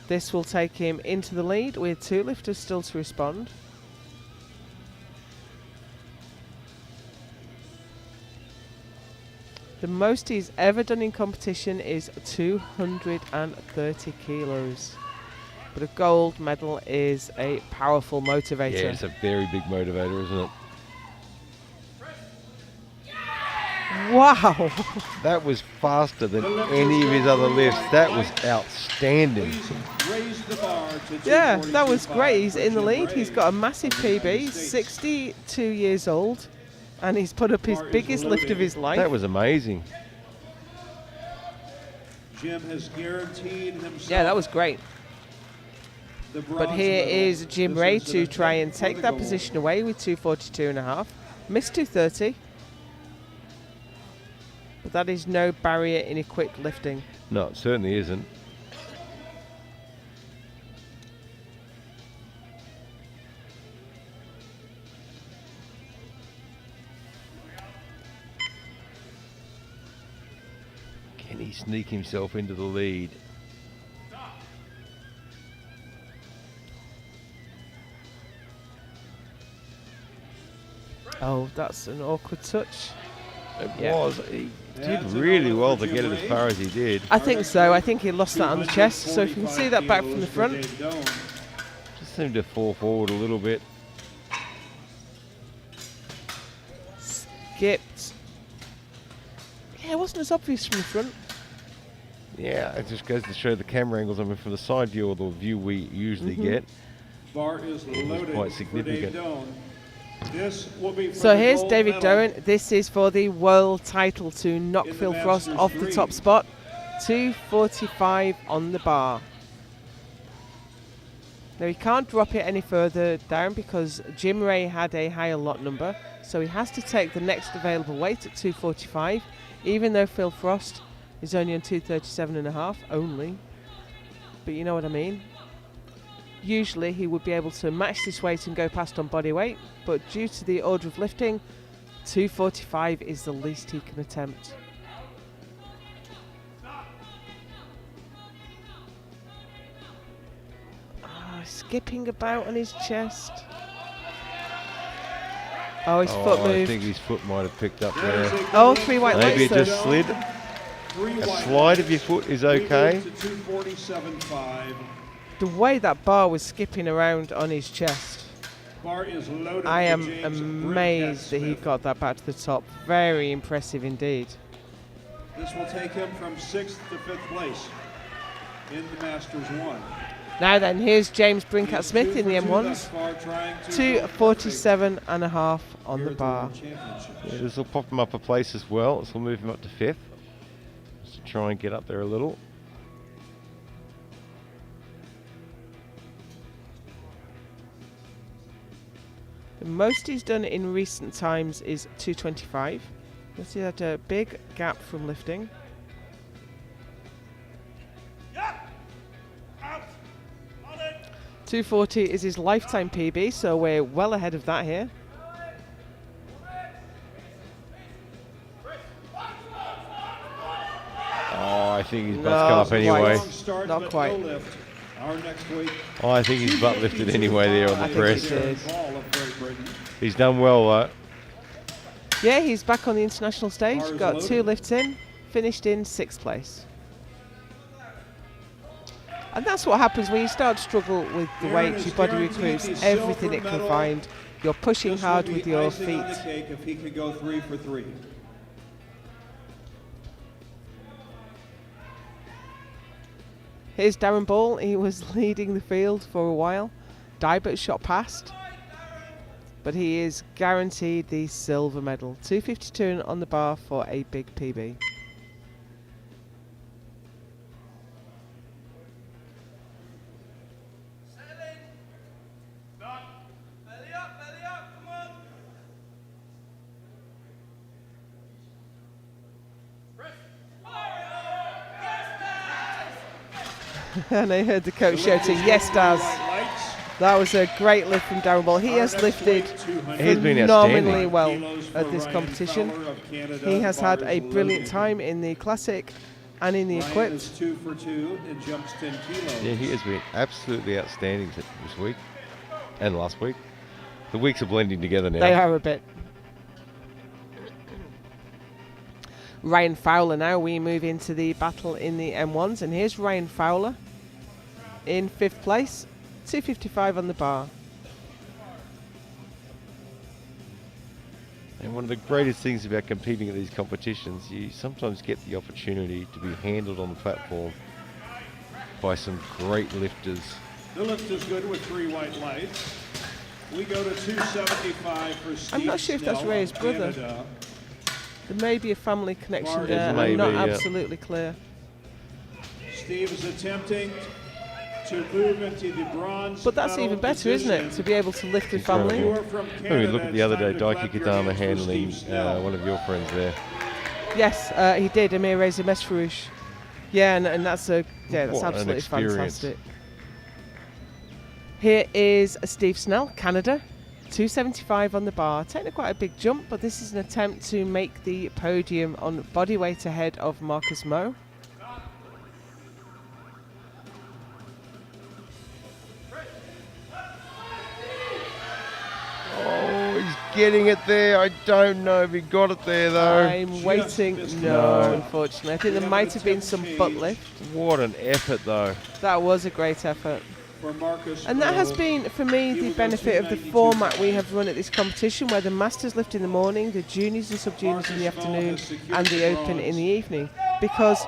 This will take him into the lead with two lifters still to respond. The most he's ever done in competition is 230 kilos. But a gold medal is a powerful motivator. Yeah, it's a very big motivator, isn't it? Wow! That was faster than any of his other lifts. That was outstanding. Please raise the bar to Yeah, that was 242.5 great. He's for in the Jim lead. Ray He's got a massive of the PB. United States. 62 years old. And he's put up his Bar is biggest lift loaded. of his life. That was amazing. Jim has guaranteed himself. Yeah, that was great. the But bronze here medal. is Jim This Ray is an to try and attempt for take the that gold. position away with 242.5. Missed 230. But that is no barrier in equipped lifting. No, it certainly isn't. Can he sneak himself into the lead? Oh, that's an awkward touch. It Yeah. was. He did That's really another well for to get it Jim as Ray. far as he did. I think so. I think he lost that on the chest. So if you can see that back from the 245 front. kilos for Dave Doan. Just seemed to fall forward a little bit. Skipped. Yeah, it wasn't as obvious from the front. Yeah, it just goes to show the camera angles. I mean, from the side view or the view we usually get. Bar is It was loaded quite for significant. Dave Doan. This will be for So the here's gold David medal. Doan. This is for the world title to knock In the Phil Frost Masters off the 3. top spot. 245 on the bar. Now he can't drop it any further down because Jim Ray had a higher lot number. So he has to take the next available weight at 245, even though Phil Frost is only on 237.5 only. but you know what I mean. Usually he would be able to match this weight and go past on body weight, but due to the order of lifting, 245 is the least he can attempt. Skipping about on his chest. Oh, his foot moved. I think his foot might have picked up there. Oh, 3 white Maybe lights. it just slid. A slide of your foot is okay. The way that bar was skipping around on his chest, Bar is loaded I for am James amazed that he Brincat-Smith. got that back to the top. Very impressive indeed. This will take him from 6th to 5th place in the Masters 1. Now then, here's James He is Brincat-Smith 2 in the for 2 thus M1s. far, trying to go 247.5 on here the at bar. World Championships. Yeah, this will pop him up a place as well. This will move him up to 5th. Just to try and get up there a little. The most he's done in recent times is 225. You'll see that a big gap from lifting. Out. On it. 240 is his lifetime PB, so we're well ahead of that here. Oh, I think his No, butt's come up quite. anyway. Long start, Not but quite. no lift. Our next week, Oh, I think his butt lifted anyway there on I the think press. it did. Hall of Great Britain. He's done well though. Yeah, he's back on the international stage. Bar is Got 2 loaded. lifts in, finished in 6th place. And that's what happens when you start to struggle with the Aaron weights. is Your body guaranteed recruits the everything silver it can medal. find. You're pushing This will hard be with your icing on the feet. cake if he could go 3 for 3. Here's Darren Ball. He was leading the field for a while. Dybert shot past. But he is guaranteed the silver medal. 252 on the bar for a big PB. Sailing. Done. Belly up, come on. Press. And I heard the coach shouting, "Yes, Daz." That was a great lift from Darren Ball. He has lifted He's been phenomenally outstanding. well at this competition. He has had a brilliant time in the Classic and in the Ryan Equipped. is 2 for 2 and jumps 10 kilos. Yeah, he has been absolutely outstanding this week and last week. The weeks are blending together now. They are a bit. Ryan Fowler now. We move into the battle in the M1s. And here's Ryan Fowler in 5th place. 255 on the bar. And one of the greatest things about competing at these competitions, you sometimes get the opportunity to be handled on the platform by some great lifters. The lift is good with 3 white lights. We go to 275 for Steve I'm not sure if that's Snell Ray's of brother. Canada. There may be a family connection Mark, there. Maybe, I'm not yeah. absolutely clear. Steve is attempting to move into the bronze. But that's medal even better, isn't it? To be able to lift with Incredible. family. You are from When we Canada. look at the It's other time day, to Daiki clap your Kadama hands for handling Steve Snell. one of your friends there. Yes, he did. Amir Reza Mesfarouche. Yeah, and that's What an absolutely experience. fantastic. Here is Steve Snell, Canada. 275 on the bar. Taking quite a big jump, but this is an attempt to make the podium on body weight ahead of Marcus Moe. Oh, he's getting it there. I don't know if he got it there though. I'm waiting. missed No, it. unfortunately. I think there might have been some butt lift. What an effort though. That was a great effort. For Marcus And that has Moe. been, for me, the benefit of the format we have run at this competition, where the Masters lift in the morning, the Juniors and Sub-Juniors in the afternoon, and the Open in the evening. Because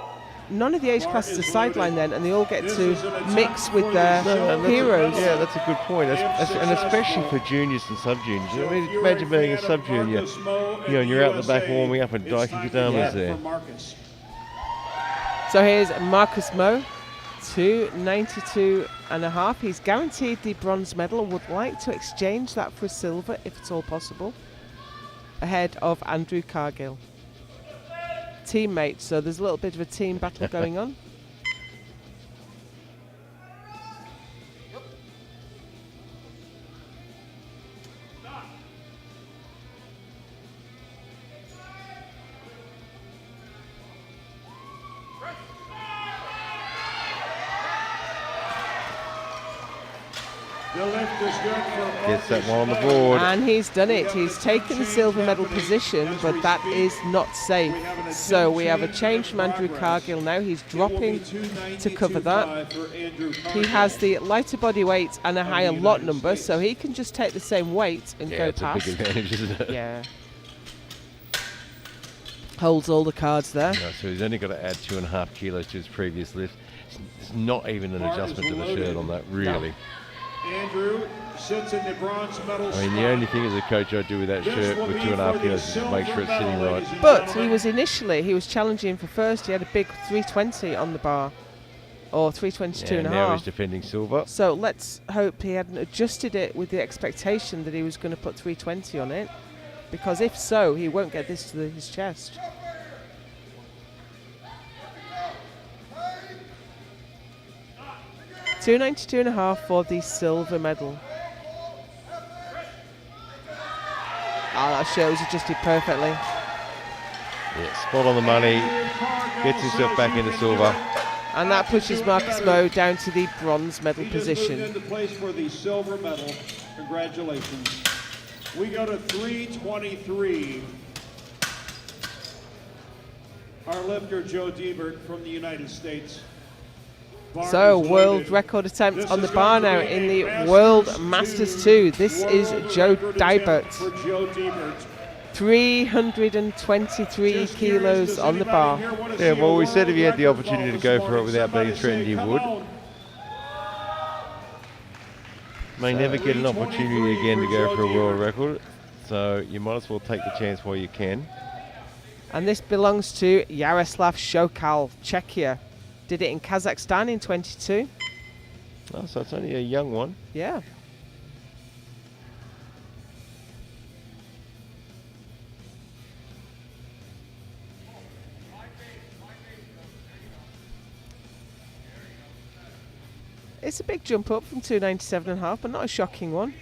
none of the age classes are sidelined then, and they all get to mix with their heroes. Yeah, that's a good point. And especially for juniors and sub-juniors. I mean, imagine being a sub-junior, you know, and you're out the back warming up and Daiki Kadama's there. So here's Marcus Moe, 292.5. He's guaranteed the bronze medal, would like to exchange that for a silver if it's all possible, ahead of Andrew Cargill. Teammates, so there's a little bit of a team battle going on. The lift is good for Gets that Marcus one on the Mo. board. And he's done it. He's taken the silver medal position, but that is not safe. So we have a change from Andrew Cargill now. He's dropping to cover that. He has the lighter body weight and a higher lot number, so he can just take the same weight and Yeah, go it's past. a big advantage, isn't it? Yeah. Holds all the cards there. No, so he's only got to add 2.5 kilos to his previous lift. It's not even an adjustment to the shirt on that, really. Andrew sits in the bronze medal I mean, the only thing as a coach I'd do with that shirt with 2.5 kilos is make sure it's sitting right. But he was challenging for first. He had a big 320 on the bar, or 322 and a now half. he's defending silver. So let's hope he hadn't adjusted it with the expectation that he was going to put 320 on it, because if so, he won't get this to his chest. $292.5 for the silver medal. That shirt was adjusted perfectly. Yeah, spot on the money. Gets himself back into silver. And that pushes Marcus Mo down to the bronze medal He just position. moved into place for the silver medal. Congratulations. We go to 323. Our lifter, Joe Diebert from the United States. Bar So, is world loaded. record attempt This on the is bar going to now be in a the World Masters 2. Masters This world is Joe record attempt Dibert. For Joe Diebert. 323 Just curious, kilos does on the anybody bar. here wanna Yeah, see a well, we world said if you had the record opportunity fall to go this for it without morning? being Somebody threatened, say, you "Come would." on." May never get an 323 opportunity again to for go Joe for a world Diebert. record, so you might as well take the chance while you can. And this belongs to Yaroslav Shokal, Czechia. Did it in Kazakhstan in 22. Oh, so it's only a young one. Yeah. It's a big jump up from 297.5, but not a shocking one.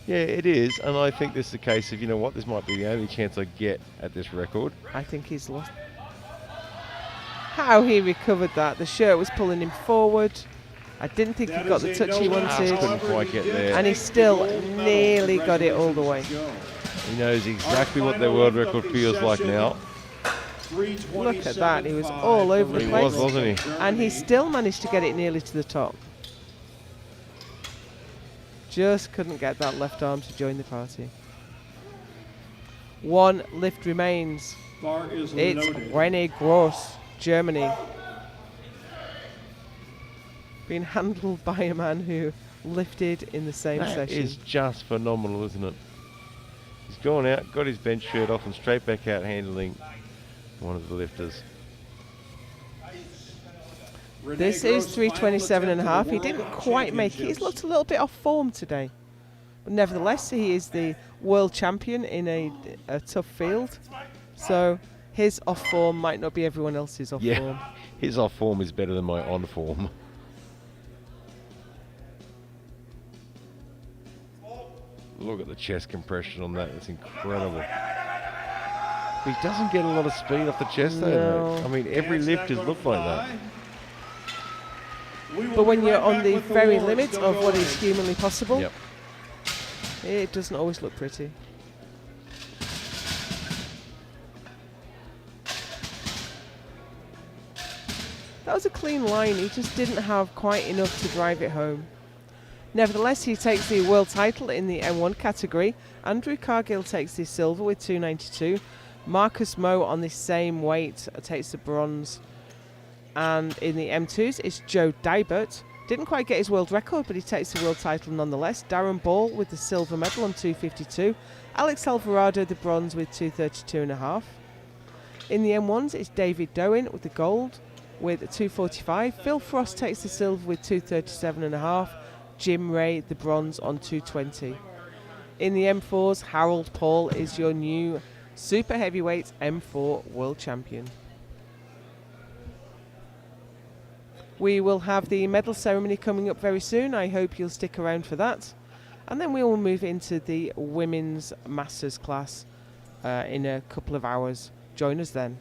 Yeah, it is, and I think this is a case of, you know what, this might be the only chance I get at this record. I think he's lost. How he recovered that. The shirt was pulling him forward. I didn't think he That got is the a touch he no wanted. loss. Couldn't quite get there. And he Take the still gold medal. nearly got it all the way. Congratulations, He knows exactly Our what the final world lift of record the feels like session, now. Joe. Look at that, he was all over the place. Wasn't he? And he still managed to get it nearly to the top. Just couldn't get that left arm to join the party. One lift remains. Bar is It's loaded. René Gross, Germany. Being handled by a man who lifted in the same That session. is just phenomenal, isn't it? He's gone out, got his bench shirt off, and straight back out handling one of the lifters. René This Gross' is final 327.5. He attempt at the didn't World quite make it. He's Championships. looked a little bit off form today. But nevertheless, he is the world champion in a tough field. So his off form might not be everyone else's off Yeah, form. his off form is better than my on form. Look at the chest compression on that, it's incredible. He doesn't get a lot of speed off the chest though. No. I mean, every Hands lift back is on looked like that. thigh. We will But when be you're right on back the with very awards. limit Don't of go what away. is humanly possible, Yep. it doesn't always look pretty. That was a clean line. He just didn't have quite enough to drive it home. Nevertheless, he takes the world title in the M1 category. Andrew Cargill takes the silver with 292. Marcus Mo on the same weight takes the bronze. And in the M2s, it's Joe Dibert. Didn't quite get his world record, but he takes the world title nonetheless. Darren Ball with the silver medal on 252. Alex Alvarado the bronze with 232.5. In the M1s, it's David Dowen with the gold with 245. Phil Frost takes the silver with 237.5. Jim Ray the bronze on 220. In the M4s, Harold Paul is your new super heavyweight M4 world champion. We will have the medal ceremony coming up very soon. I hope you'll stick around for that. And then we will move into the women's masters class in a couple of hours. Join us then.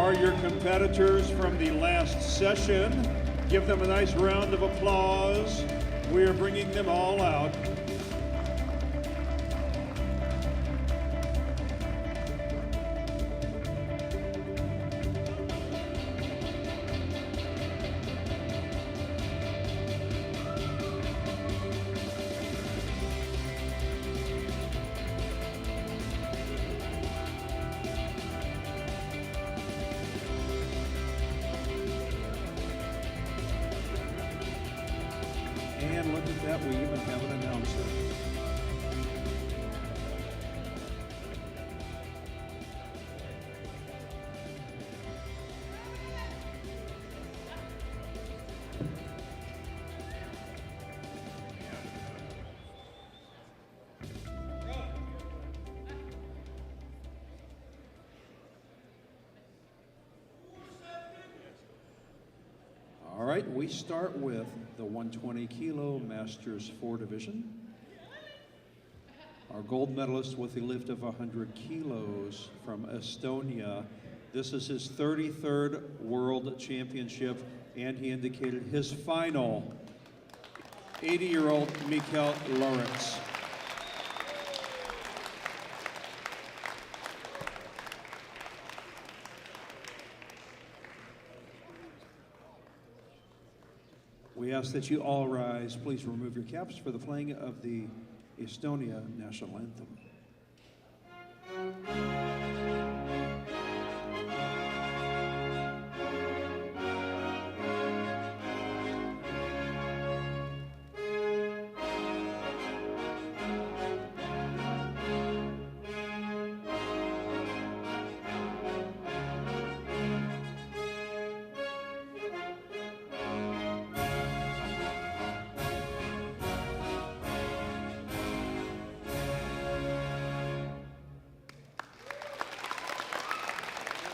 are your competitors from the last session. Give them a nice round of applause. We are bringing them all out. And look at that, we even have an announcer. All right, we start with the 120 kilo Masters 4 division. Our gold medalist with a lift of 100 kilos from Estonia. This is his 33rd World Championship, and he indicated his final. 80-year-old Mikkel Lorenz. We ask that you all rise. Please remove your caps for the playing of the Estonia national anthem.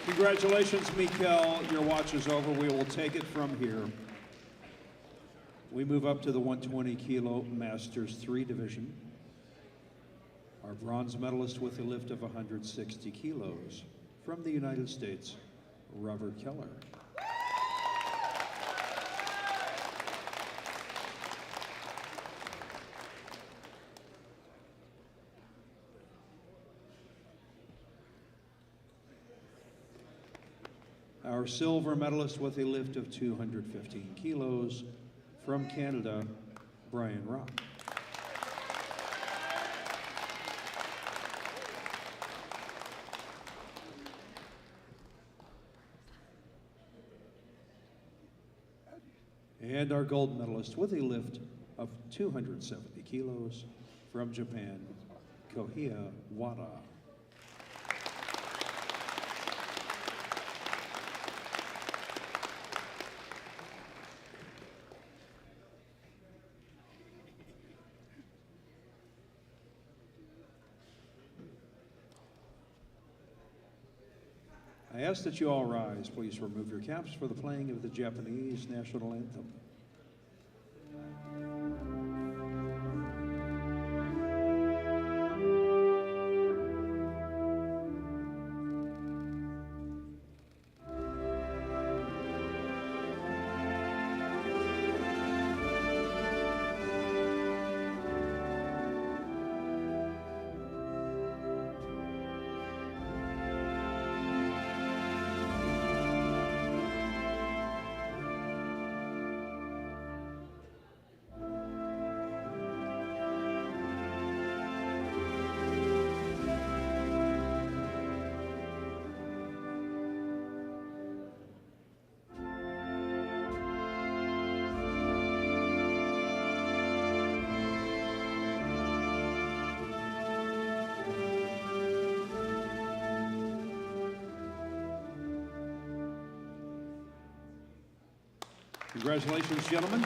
Congratulations, Mikkel. Your watch is over. We will take it from here. We move up to the 120 kilo Masters 3 division. Our bronze medalist with a lift of 160 kilos from the United States, Robert Keller. Our silver medalist with a lift of 215 kilos from Canada, Brian Rock. And our gold medalist with a lift of 270 kilos from Japan, Kohia Wada. I ask that you all rise. Please remove your caps for the playing of the Japanese national anthem. Congratulations, gentlemen.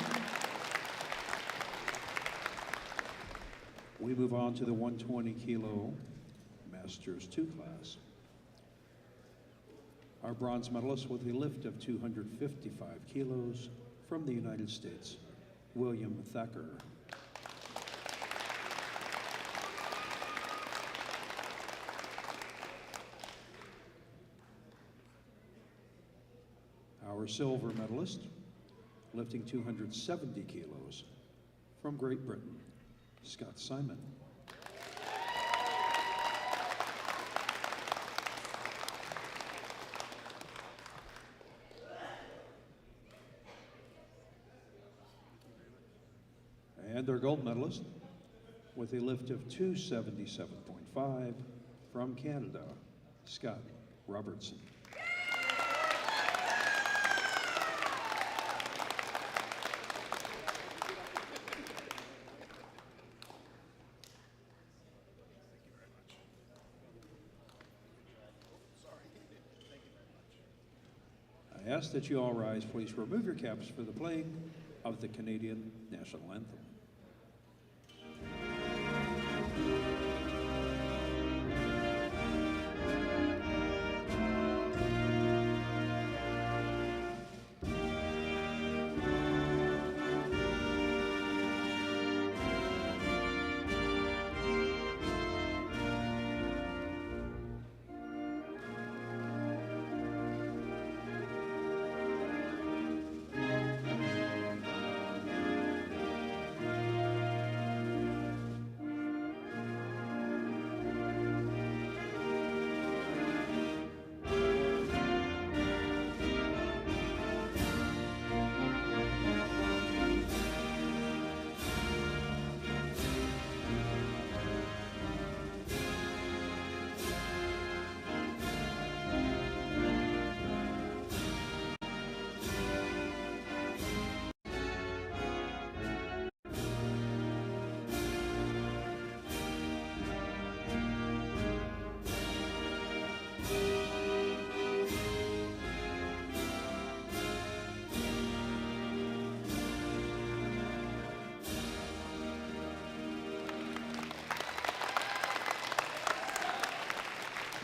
We move on to the 120 kilo Masters 2 class. Our bronze medalist with a lift of 255 kilos from the United States, William Thacker. Our silver medalist, lifting 270 kilos, from Great Britain, Scott Simon. And our gold medalist, with a lift of 277.5, from Canada, Scott Robertson. I ask that you all rise, please remove your caps for the playing of the Canadian National Anthem.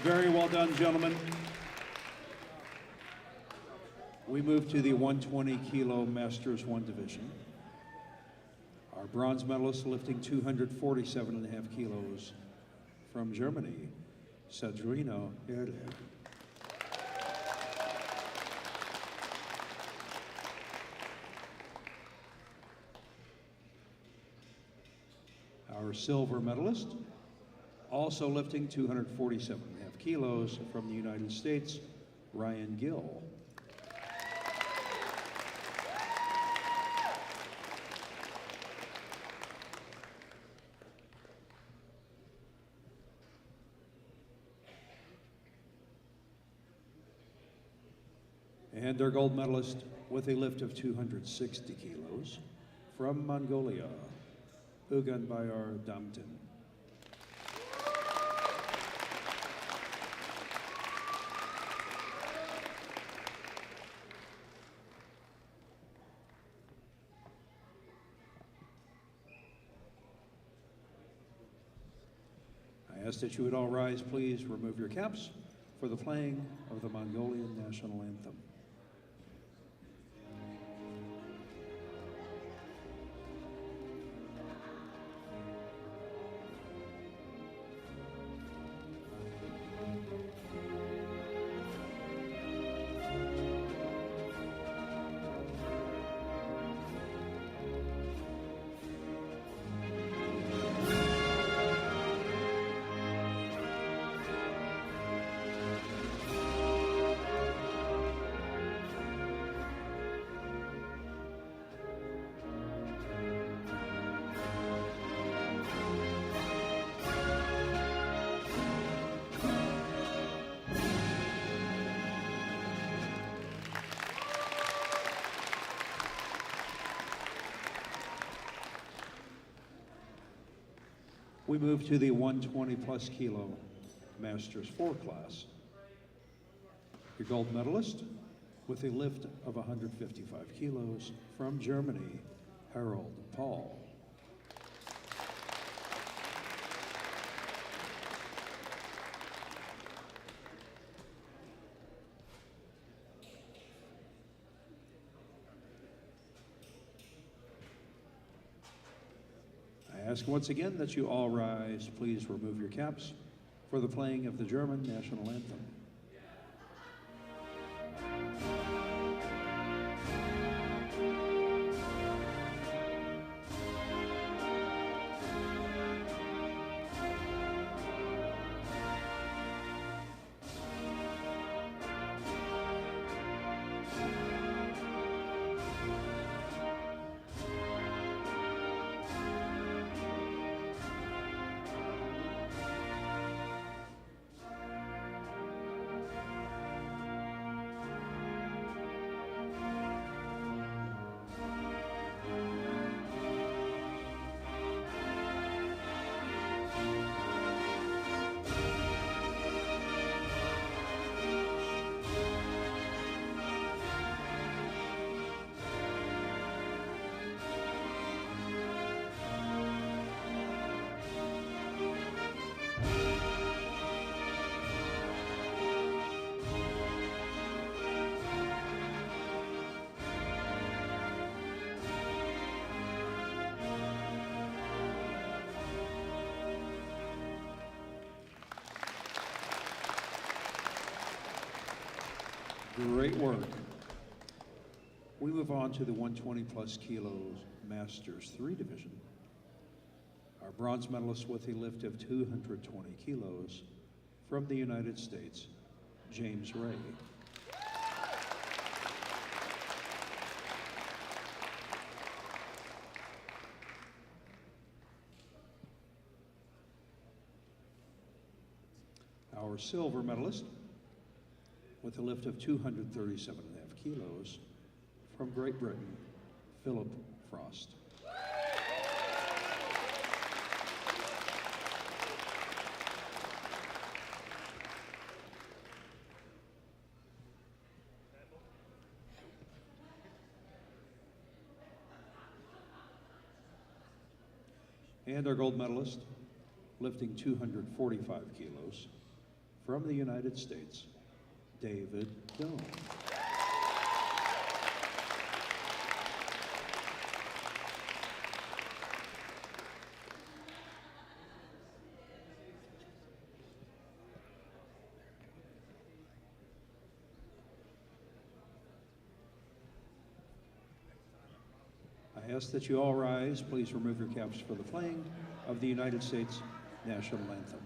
Very well done, gentlemen. We move to the 120 kilo Masters 1 division. Our bronze medalist lifting 247.5 kilos, from Germany, Cedrino Erde. Our silver medalist, also lifting 247.5 kilos, from the United States, Ryan Gill. And our gold medalist, with a lift of 260 kilos, from Mongolia, Uganbayar Damtin. I ask that you would all rise, please remove your caps for the playing of the Mongolian National Anthem. We move to the 120 plus kilo Masters 4 class. Your gold medalist, with a lift of 155 kilos, from Germany, Harold Paul. I ask once again that you all rise. Please remove your caps for the playing of the German National Anthem. Great work. We move on to the 120 plus kilos Masters 3 division. Our bronze medalist with a lift of 220 kilos from the United States, James Ray. Our silver medalist with a lift of 237.5 kilos from Great Britain, Philip Frost. And our gold medalist, lifting 245 kilos, from the United States, David Doan. I ask that you all rise. Please remove your caps for the playing of the United States National Anthem.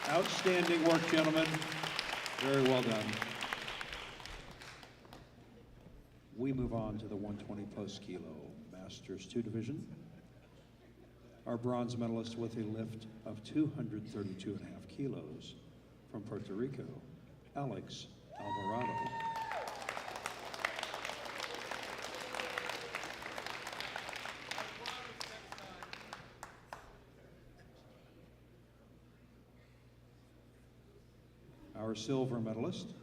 Outstanding work, gentlemen. Very well done. We move on to the 120 plus kilo Masters 2 division. Our bronze medalist with a lift of 232.5 kilos from Puerto Rico, Alex Alvarado. Our silver medalist,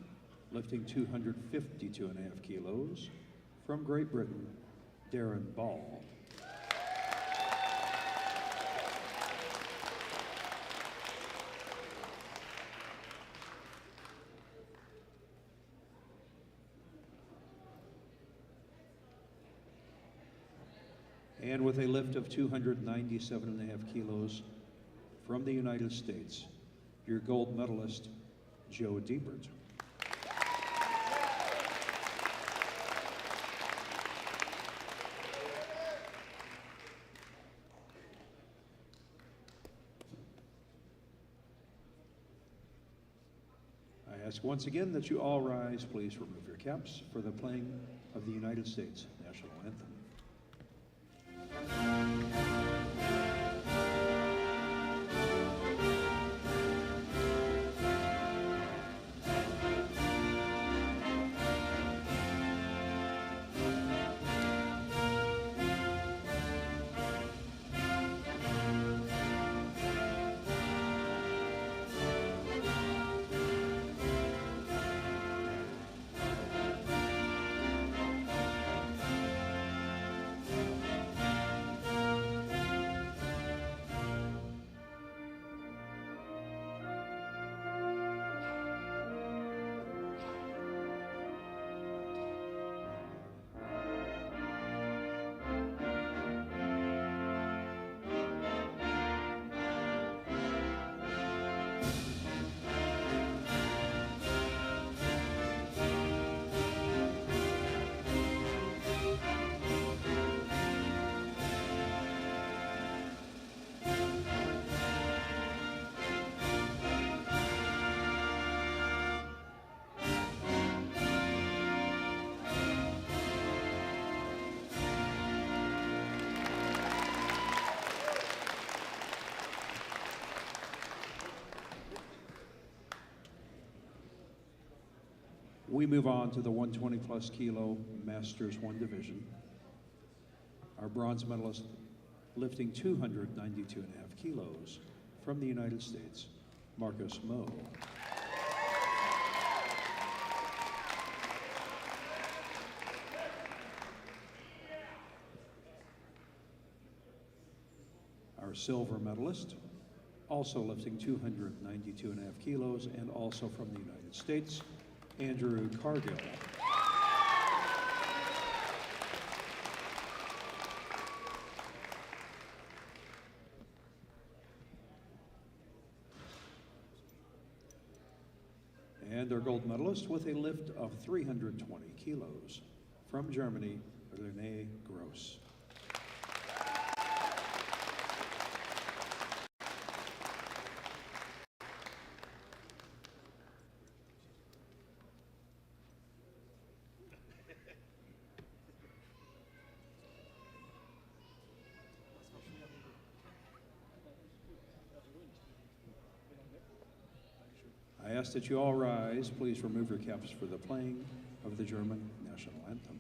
lifting 252.5 kilos, from Great Britain, Darren Ball. And with a lift of 297.5 kilos, from the United States, your gold medalist, Joe Diebert. I ask once again that you all rise. Please remove your caps for the playing of the United States National Anthem. We move on to the 120 plus kilo Masters 1 division. Our bronze medalist lifting 292.5 kilos from the United States, Marcus Moe. Our silver medalist, also lifting 292.5 kilos and also from the United States, Andrew Cargill. And our gold medalist with a lift of 320 kilos from Germany, René Gross. I ask that you all rise. Please remove your caps for the playing of the German national anthem.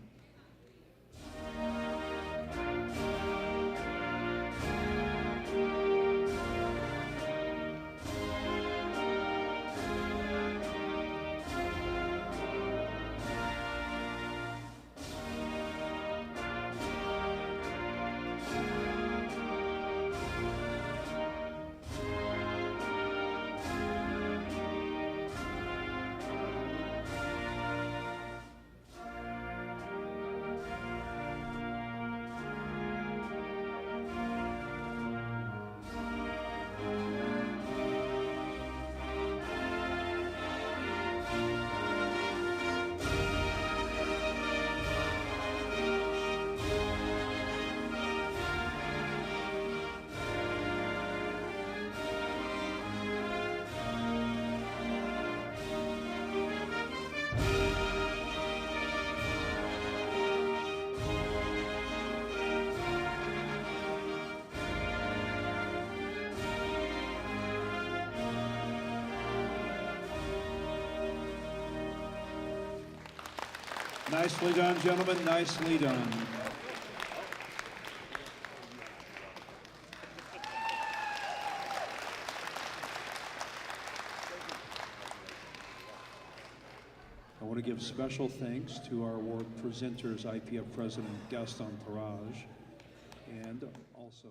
Nicely done, gentlemen, nicely done. I want to give special thanks to our award presenters, IPF President Gaston Farage, and also